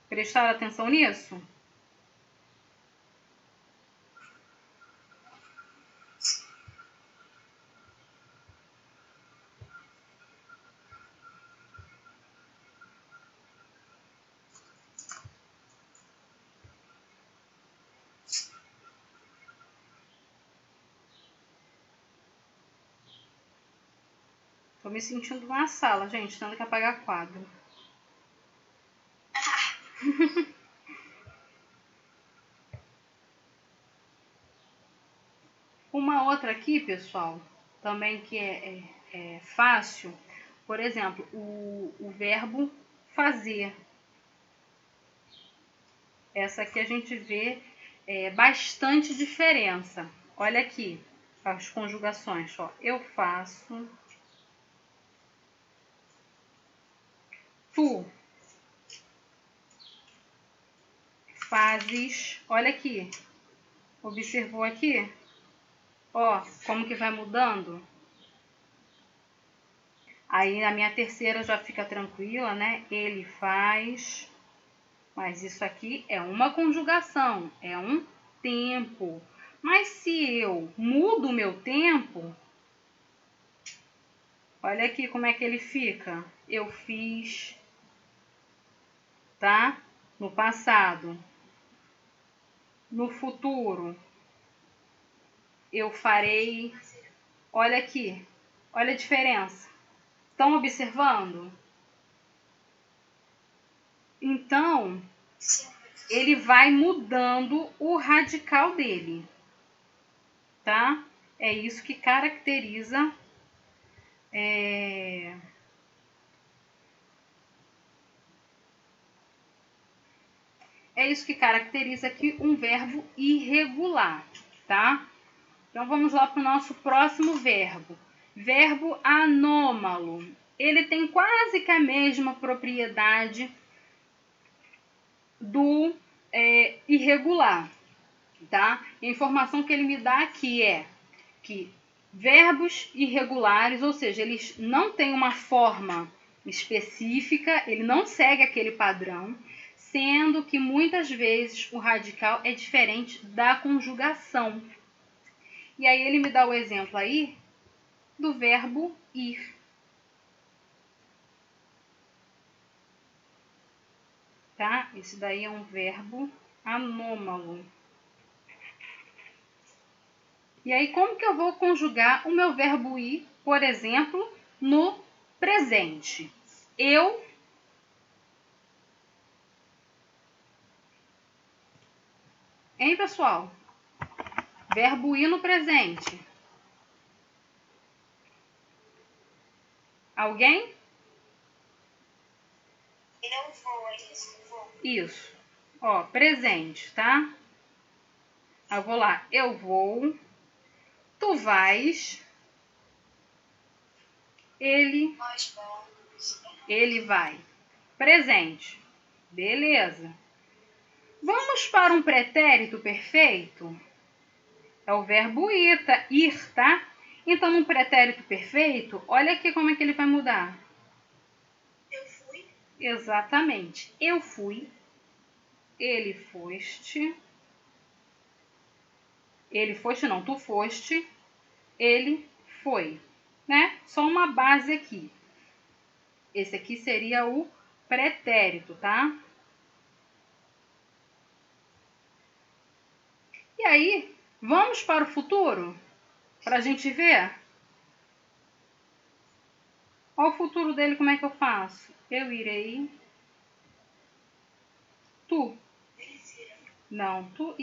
Prestaram atenção nisso? Tô me sentindo numa sala, gente, tendo que apagar quadro. Uma outra aqui, pessoal, também que é fácil, por exemplo, o verbo fazer. Essa aqui a gente vê bastante diferença. Olha aqui as conjugações, ó. Eu faço, tu fazes. Olha aqui, observou aqui? Ó, como que vai mudando? Aí a minha terceira já fica tranquila, né? Ele faz. Mas isso aqui é uma conjugação, é um tempo. Mas se eu mudo o meu tempo, olha aqui como é que ele fica. Eu fiz, tá? No passado. No futuro, eu farei. Olha aqui, olha a diferença. Estão observando? Então, ele vai mudando o radical dele, tá? É isso que caracteriza é isso que caracteriza aqui um verbo irregular, tá? Então, vamos lá para o nosso próximo verbo. Verbo anômalo. Ele tem quase que a mesma propriedade do irregular, tá? A informação que ele me dá aqui é que verbos irregulares, ou seja, eles não têm uma forma específica, ele não segue aquele padrão, sendo que muitas vezes o radical é diferente da conjugação. E aí ele me dá o exemplo aí do verbo ir. Tá? Esse daí é um verbo anômalo. E aí, como que eu vou conjugar o meu verbo ir, por exemplo, no presente? Eu Hein, pessoal? Verbo ir no presente. Alguém? Eu vou, é isso, eu vou. Isso. Ó, presente, tá? Eu vou lá. Eu vou. Tu vais. Nós vamos. Ele vai. Presente. Beleza. Vamos para um pretérito perfeito? É o verbo ir, tá? Então, num pretérito perfeito, olha aqui como é que ele vai mudar. Eu fui. Exatamente. Eu fui. Ele foste. Ele foste não, tu foste. Ele foi. Né? Só uma base aqui. Esse aqui seria o pretérito, tá? E aí, vamos para o futuro? Para a gente ver? Olha o futuro dele, como é que eu faço? Eu irei. Tu. Não, tu.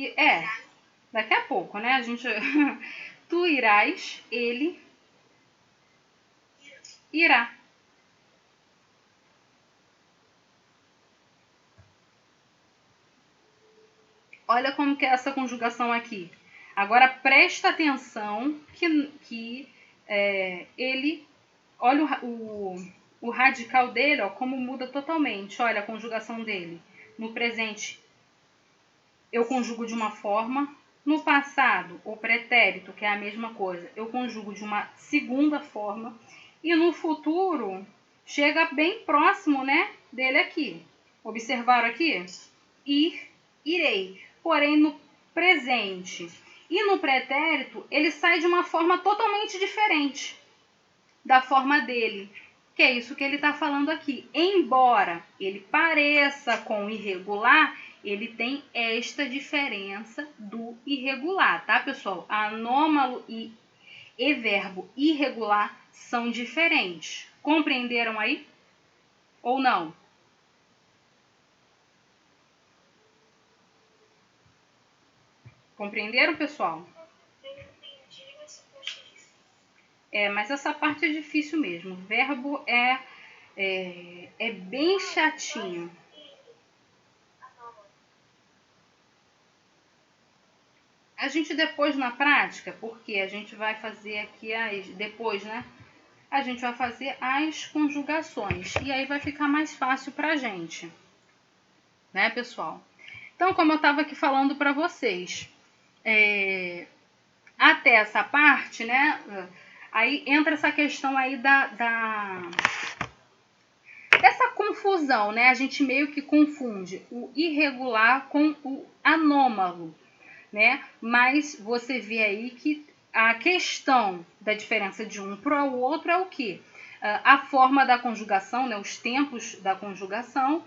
Daqui a pouco, né? A gente. Tu irás, ele irá. Olha como que é essa conjugação aqui. Agora presta atenção que ele, olha o radical dele, ó, como muda totalmente. Olha a conjugação dele. No presente, eu conjugo de uma forma. No passado, o pretérito, que é a mesma coisa, eu conjugo de uma segunda forma. E no futuro, chega bem próximo, né, dele aqui. Observaram aqui? Ir, irei. Porém, no presente e no pretérito, ele sai de uma forma totalmente diferente da forma dele. Que é isso que ele está falando aqui. Embora ele pareça com o irregular, ele tem esta diferença do irregular, tá, pessoal? Anômalo e verbo irregular são diferentes. Compreenderam aí? Ou não? Compreenderam, pessoal? Eu entendi, mas eu achei difícil. Mas essa parte é difícil mesmo. O verbo é bem chatinho. A gente depois na prática, porque a gente vai fazer aqui depois, né? A gente vai fazer as conjugações e aí vai ficar mais fácil pra gente, né, pessoal? Então, como eu estava aqui falando para vocês, até essa parte, né? Aí entra essa questão aí dessa confusão, né? A gente meio que confunde o irregular com o anômalo, né? Mas você vê aí que a questão da diferença de um para o outro é o quê? A forma da conjugação, né? Os tempos da conjugação.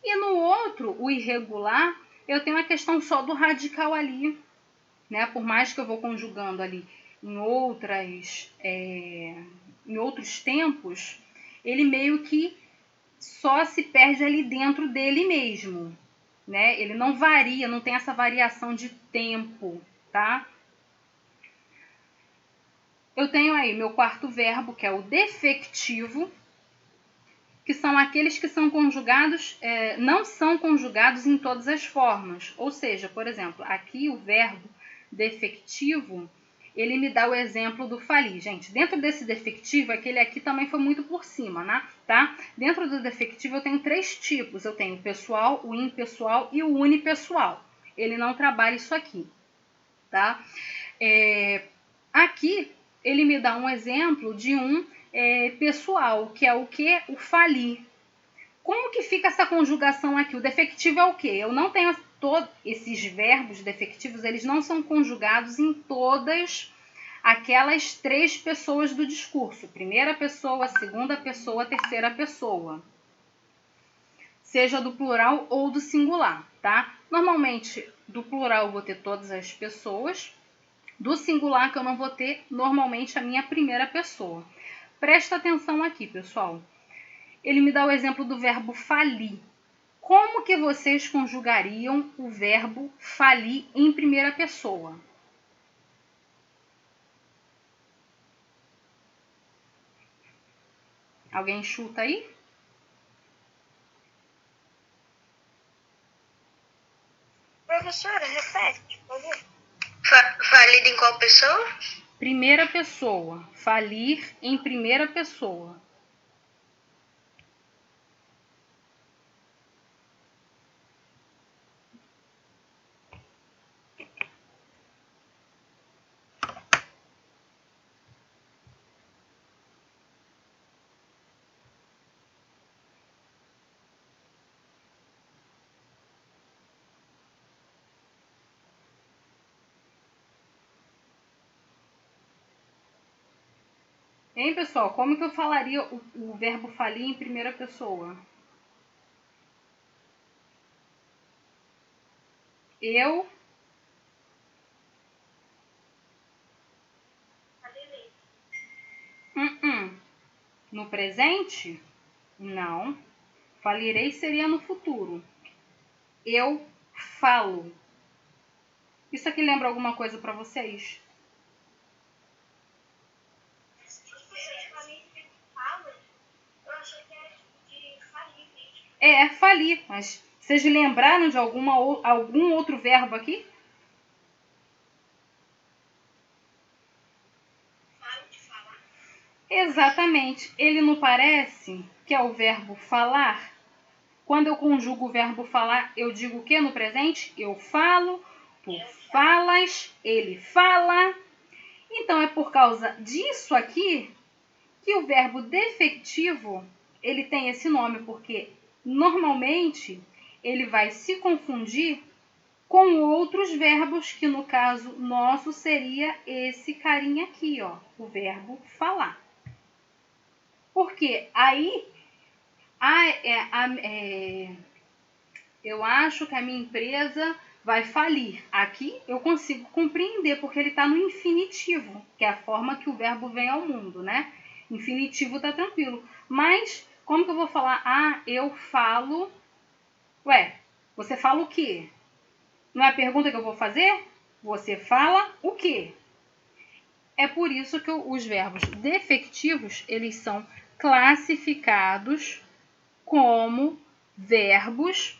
E no outro, o irregular, eu tenho a questão só do radical ali, né? Por mais que eu vou conjugando ali em outros tempos, ele meio que só se perde ali dentro dele mesmo, né? Ele não varia, não tem essa variação de tempo, tá? Eu tenho aí meu quarto verbo, que é o defectivo, que são aqueles que são conjugados, não são conjugados em todas as formas. Ou seja, por exemplo, aqui o verbo defectivo, ele me dá o exemplo do falir. Gente, dentro desse defectivo, aquele aqui também foi muito por cima, né? Tá? Dentro do defectivo eu tenho 3 tipos. Eu tenho o pessoal, o impessoal e o unipessoal. Ele não trabalha isso aqui, tá? Aqui ele me dá um exemplo de um pessoal, que é o que? O falir. Como que fica essa conjugação aqui? O defectivo é o quê? Eu não tenho todos esses verbos defectivos, eles não são conjugados em todas aquelas 3 pessoas do discurso. Primeira pessoa, segunda pessoa, terceira pessoa. Seja do plural ou do singular, tá? Normalmente, do plural eu vou ter todas as pessoas. Do singular que eu não vou ter, normalmente, a minha primeira pessoa. Presta atenção aqui, pessoal. Ele me dá o exemplo do verbo falir. Como que vocês conjugariam o verbo falir em primeira pessoa? Alguém chuta aí? Professora, repete, por favor. Falido em qual pessoa? Primeira pessoa. Falir em primeira pessoa. Hein, pessoal? Como que eu falaria o verbo falir em primeira pessoa? Eu no presente? Não. Falirei seria no futuro. Eu falo. Isso aqui lembra alguma coisa para vocês? Falir. Mas vocês lembraram de algum outro verbo aqui? Exatamente. Ele não parece que é o verbo falar? Quando eu conjugo o verbo falar, eu digo o que no presente? Eu falo, tu falas, ele fala. Então, é por causa disso aqui que o verbo defectivo, ele tem esse nome, porque normalmente ele vai se confundir com outros verbos, que no caso nosso seria esse carinha aqui, ó, o verbo falar. Porque aí eu acho que a minha empresa vai falir. Aqui eu consigo compreender, porque ele está no infinitivo, que é a forma que o verbo vem ao mundo, né? Infinitivo tá tranquilo. Mas, como que eu vou falar? Eu falo... Ué, você fala o quê? Não é a pergunta que eu vou fazer? Você fala o quê? É por isso que os verbos defectivos, eles são classificados como verbos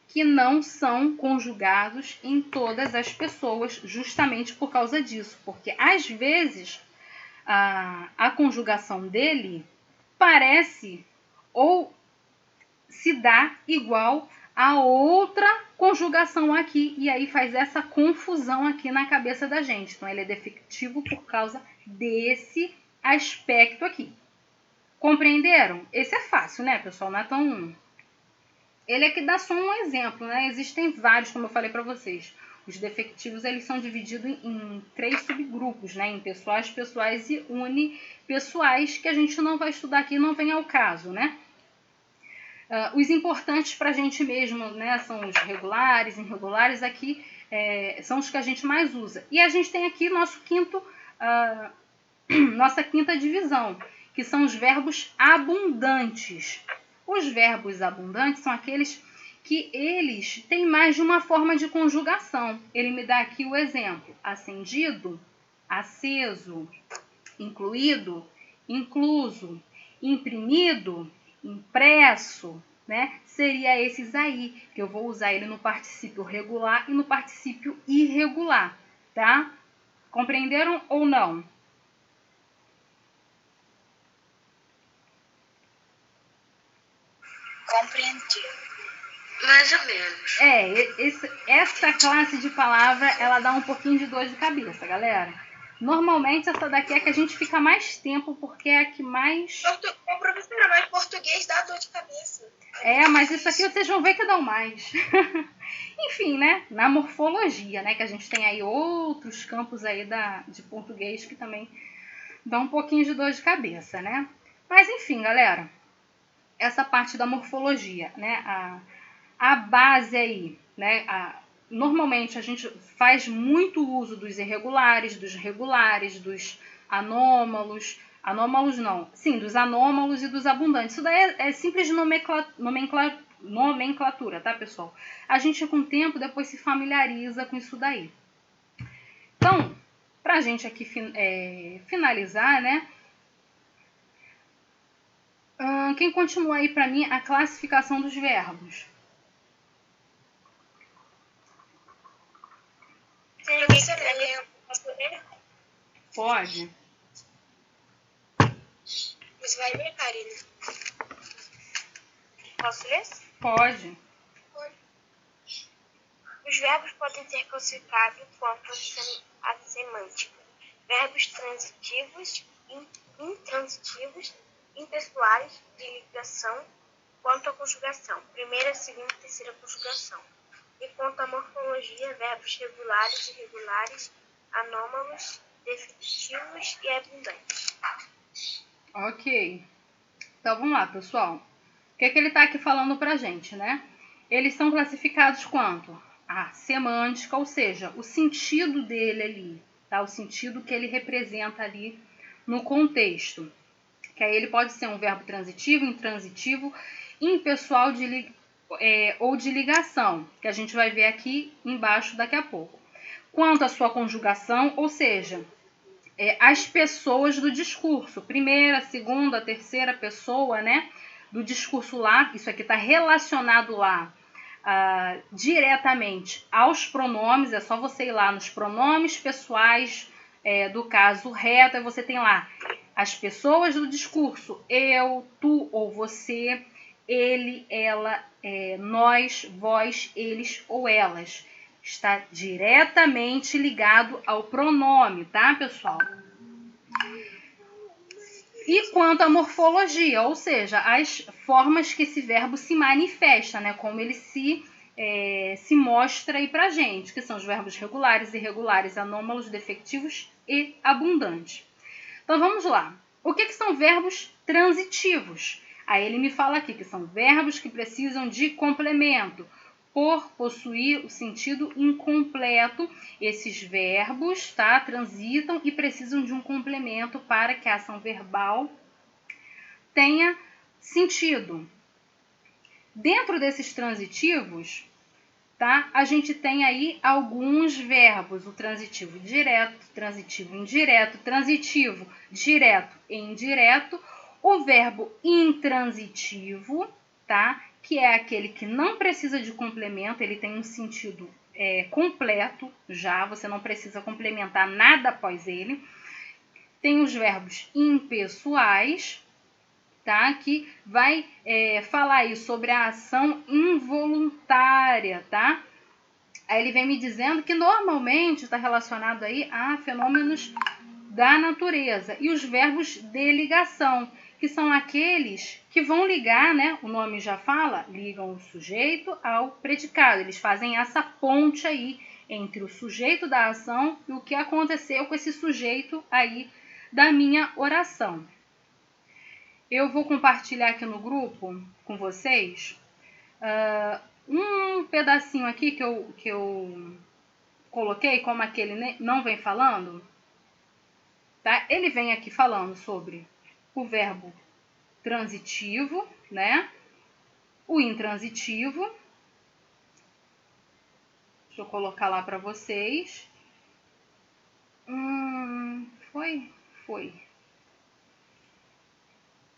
que não são conjugados em todas as pessoas, justamente por causa disso. Porque, às vezes, a conjugação dele parece ou se dá igual a outra conjugação aqui, e aí faz essa confusão aqui na cabeça da gente. Então, ele é defectivo por causa desse aspecto aqui. Compreenderam? Esse é fácil, né, pessoal? Não é tão... Ele aqui dá só um exemplo, né? Existem vários, como eu falei para vocês. Os defectivos, eles são divididos em 3 subgrupos, né? Em pessoais, pessoais e unipessoais, que a gente não vai estudar aqui, não vem ao caso, né? Os importantes para a gente mesmo, né? São os regulares, irregulares, aqui são os que a gente mais usa. E a gente tem aqui nossa quinta divisão, que são os verbos abundantes. Os verbos abundantes são aqueles que eles têm mais de uma forma de conjugação. Ele me dá aqui o exemplo: acendido, aceso, incluído, incluso, imprimido, impresso, né? Seria esses aí, que eu vou usar ele no particípio regular e no particípio irregular, tá? Compreenderam ou não? Compreendi. Mais ou menos. Essa classe de palavra, ela dá um pouquinho de dor de cabeça, galera. Normalmente essa daqui é que a gente fica mais tempo, porque é a que mais... Professora, mas português dá dor de cabeça. Mas isso aqui vocês vão ver que dão mais. Enfim, né? Na morfologia, né? Que a gente tem aí outros campos aí de português que também dão um pouquinho de dor de cabeça, né? Mas enfim, galera. Essa parte da morfologia, né? A base aí, né? Normalmente a gente faz muito uso dos irregulares, dos regulares, dos anômalos. Anômalos não. Sim, dos anômalos e dos abundantes. Isso daí é simples nomenclatura, tá, pessoal? A gente, com o tempo, depois se familiariza com isso daí. Então, pra gente aqui finalizar, né? Quem continua aí pra mim a classificação dos verbos? Posso ler? Pode. Você vai ler, Karina? Posso ler? Pode. Os verbos podem ser classificados quanto à semântica. Verbos transitivos, intransitivos, impessoais, de ligação, quanto à conjugação. Primeira, segunda e terceira conjugação. E quanto à morfologia, verbos regulares, irregulares, anômalos, definitivos e abundantes. Ok. Então vamos lá, pessoal. O que ele está aqui falando pra gente, né? Eles são classificados quanto? A semântica, ou seja, o sentido dele ali, tá? O sentido que ele representa ali no contexto. Que aí ele pode ser um verbo transitivo, intransitivo, impessoal ou de ligação, que a gente vai ver aqui embaixo daqui a pouco. Quanto à sua conjugação, ou seja, as pessoas do discurso, primeira, segunda, terceira pessoa, né, do discurso lá, isso aqui está relacionado lá diretamente aos pronomes, é só você ir lá nos pronomes pessoais do caso reto, aí você tem lá as pessoas do discurso, eu, tu ou você, ele, ela, nós, vós, eles ou elas. Está diretamente ligado ao pronome, tá, pessoal? E quanto à morfologia, ou seja, as formas que esse verbo se manifesta, né? Como ele se mostra aí pra gente, que são os verbos regulares, irregulares, anômalos, defectivos e abundantes. Então vamos lá. O que são verbos transitivos? Aí ele me fala aqui que são verbos que precisam de complemento. Por possuir o sentido incompleto, esses verbos, tá, transitam e precisam de um complemento para que a ação verbal tenha sentido. Dentro desses transitivos, tá, a gente tem aí alguns verbos, o transitivo direto, transitivo indireto, transitivo direto e indireto, o verbo intransitivo, tá, que é aquele que não precisa de complemento, ele tem um sentido completo já, você não precisa complementar nada após ele. Tem os verbos impessoais, tá, que vai falar aí sobre a ação involuntária, tá? Aí ele vem me dizendo que normalmente está relacionado aí a fenômenos da natureza. E os verbos de ligação, que são aqueles que vão ligar, né? O nome já fala, ligam o sujeito ao predicado. Eles fazem essa ponte aí entre o sujeito da ação e o que aconteceu com esse sujeito aí da minha oração. Eu vou compartilhar aqui no grupo com vocês um pedacinho aqui que eu coloquei, como aquele não vem falando. Tá? Ele vem aqui falando sobre o verbo transitivo, né? O intransitivo. Deixa eu colocar lá para vocês. Foi.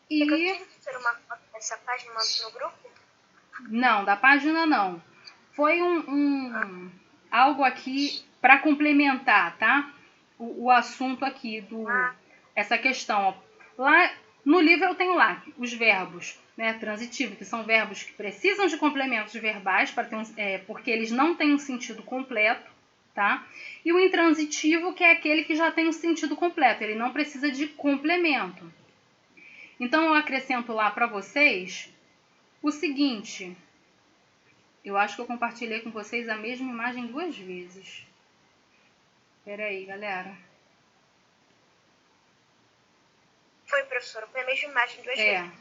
E ter uma foto dessa página no grupo? Não, da página não. Foi algo aqui para complementar, tá? o assunto aqui, essa questão. Ó. Lá no livro eu tenho lá os verbos, né, transitivos, que são verbos que precisam de complementos verbais, porque eles não têm um sentido completo, tá? E o intransitivo, que é aquele que já tem um sentido completo, ele não precisa de complemento. Então eu acrescento lá para vocês o seguinte. Eu acho que eu compartilhei com vocês a mesma imagem 2 vezes. Espera aí, galera. Foi, professora, foi a mesma imagem 2 vezes.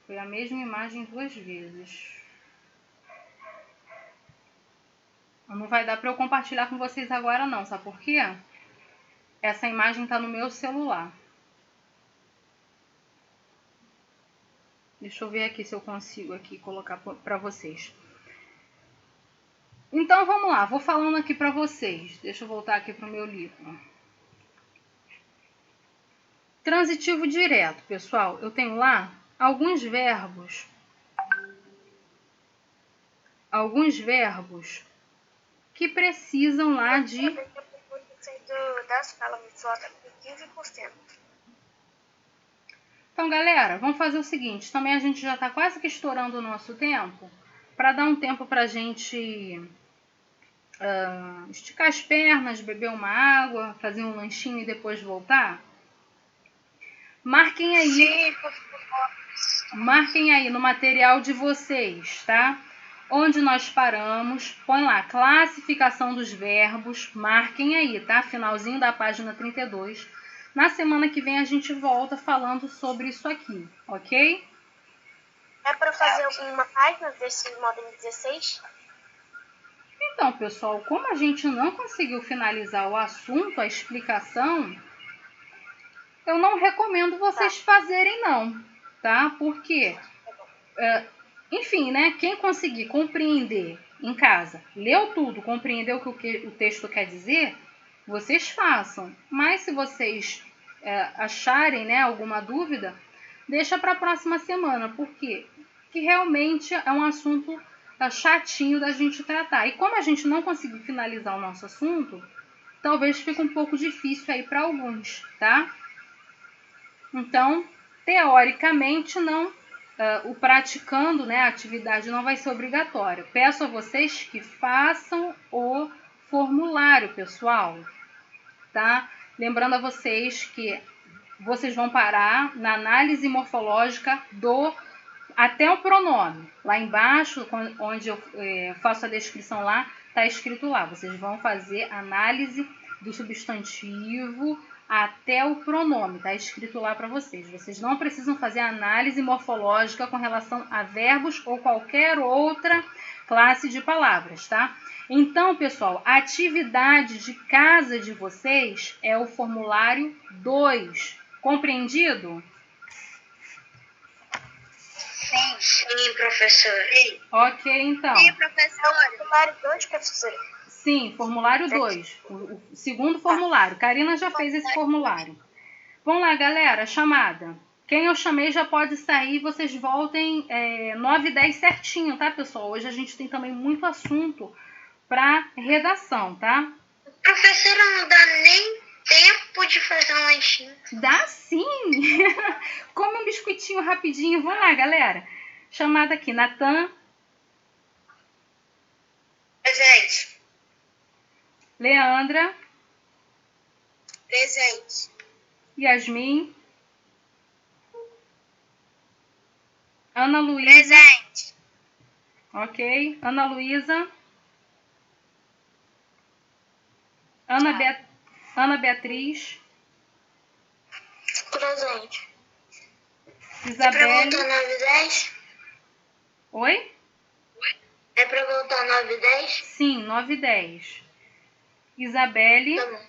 Foi a mesma imagem 2 vezes. Não vai dar para eu compartilhar com vocês agora não, sabe por quê? Essa imagem está no meu celular. Deixa eu ver aqui se eu consigo aqui colocar para vocês. Então vamos lá, vou falando aqui para vocês. Deixa eu voltar aqui para o meu livro. Transitivo direto, pessoal. Eu tenho lá alguns verbos que precisam lá de... das palavras só 15%. Então, galera, vamos fazer o seguinte. Também a gente já está quase que estourando o nosso tempo. Para dar um tempo para a gente esticar as pernas, beber uma água, fazer um lanchinho e depois voltar. Marquem aí no material de vocês, tá? Onde nós paramos, põe lá, classificação dos verbos, marquem aí, tá? Finalzinho da página 32. Na semana que vem a gente volta falando sobre isso aqui, ok? É para fazer alguma página desse módulo 16? Então, pessoal, como a gente não conseguiu finalizar o assunto, a explicação, eu não recomendo vocês fazerem não, tá? Porque, enfim, né? Quem conseguir compreender em casa, leu tudo, compreendeu o que o texto quer dizer, vocês façam. Mas se vocês acharem, né, alguma dúvida, deixa para a próxima semana, porque realmente é um assunto chatinho da gente tratar. E como a gente não conseguiu finalizar o nosso assunto, talvez fique um pouco difícil aí para alguns, tá? Então, teoricamente, não, o praticando, né, a atividade não vai ser obrigatória. Peço a vocês que façam o formulário, pessoal, tá? Lembrando a vocês que vocês vão parar na análise morfológica até o pronome. Lá embaixo, onde eu faço a descrição lá, está escrito lá. Vocês vão fazer análise do substantivo até o pronome. Está escrito lá para vocês. Vocês não precisam fazer análise morfológica com relação a verbos ou qualquer outra classe de palavras, tá? Então, pessoal, a atividade de casa de vocês é o formulário 2. Compreendido? Sim, professora. Ok, então. Sim, professora. Formulário 2, professora. Sim, formulário 2. O segundo formulário. Karina já fez esse formulário. Vamos lá, galera, chamada. Quem eu chamei já pode sair. Vocês voltem 9h10 certinho, tá, pessoal? Hoje a gente tem também muito assunto para redação, tá? Professora, não dá nem tempo de fazer um lanchinho. Dá sim! Come um biscoitinho rapidinho. Vamos lá, galera. Chamada aqui, Natan. Presente. Leandra. Presente. Yasmin. Ana Luísa. Presente. Ok. Ana Luísa. Ana Beatriz. Presente. Isabelle. É pra voltar 9h10? Oi? É pra voltar 9h10? Sim, 9h10. Isabelle. Tá bom.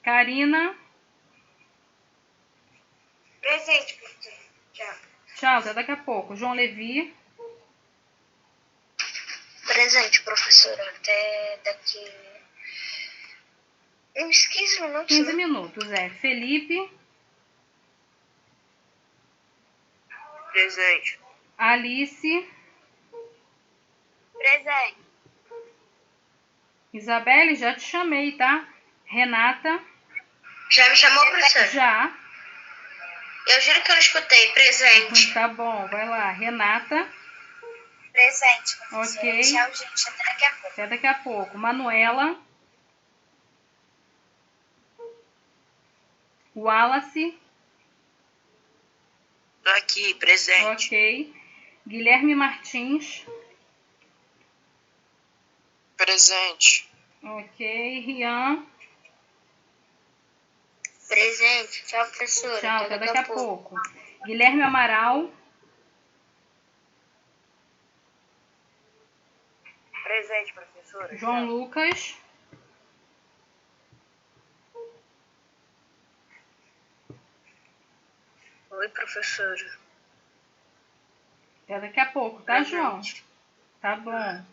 Karina. Presente, professora. Tchau. Tchau, até daqui a pouco. João Levi. Presente, professora. Até daqui uns 15 minutos. 15 minutos, Felipe. Presente. Alice. Presente. Isabelle, já te chamei, tá? Renata. Já me chamou, professora? Já. Eu juro que eu não escutei. Presente. Tá bom, vai lá. Renata. Presente, professora. Ok. Tchau, gente. Até daqui a pouco. Até daqui a pouco. Manuela. Wallace. Tô aqui, presente. Ok. Guilherme Martins. Presente. Ok. Rian. Presente. Tchau, professora. Tchau, até daqui a pouco. Guilherme Amaral. Presente, professora. João Lucas. Oi, professora. Até daqui a pouco, tá, João? Tá bom.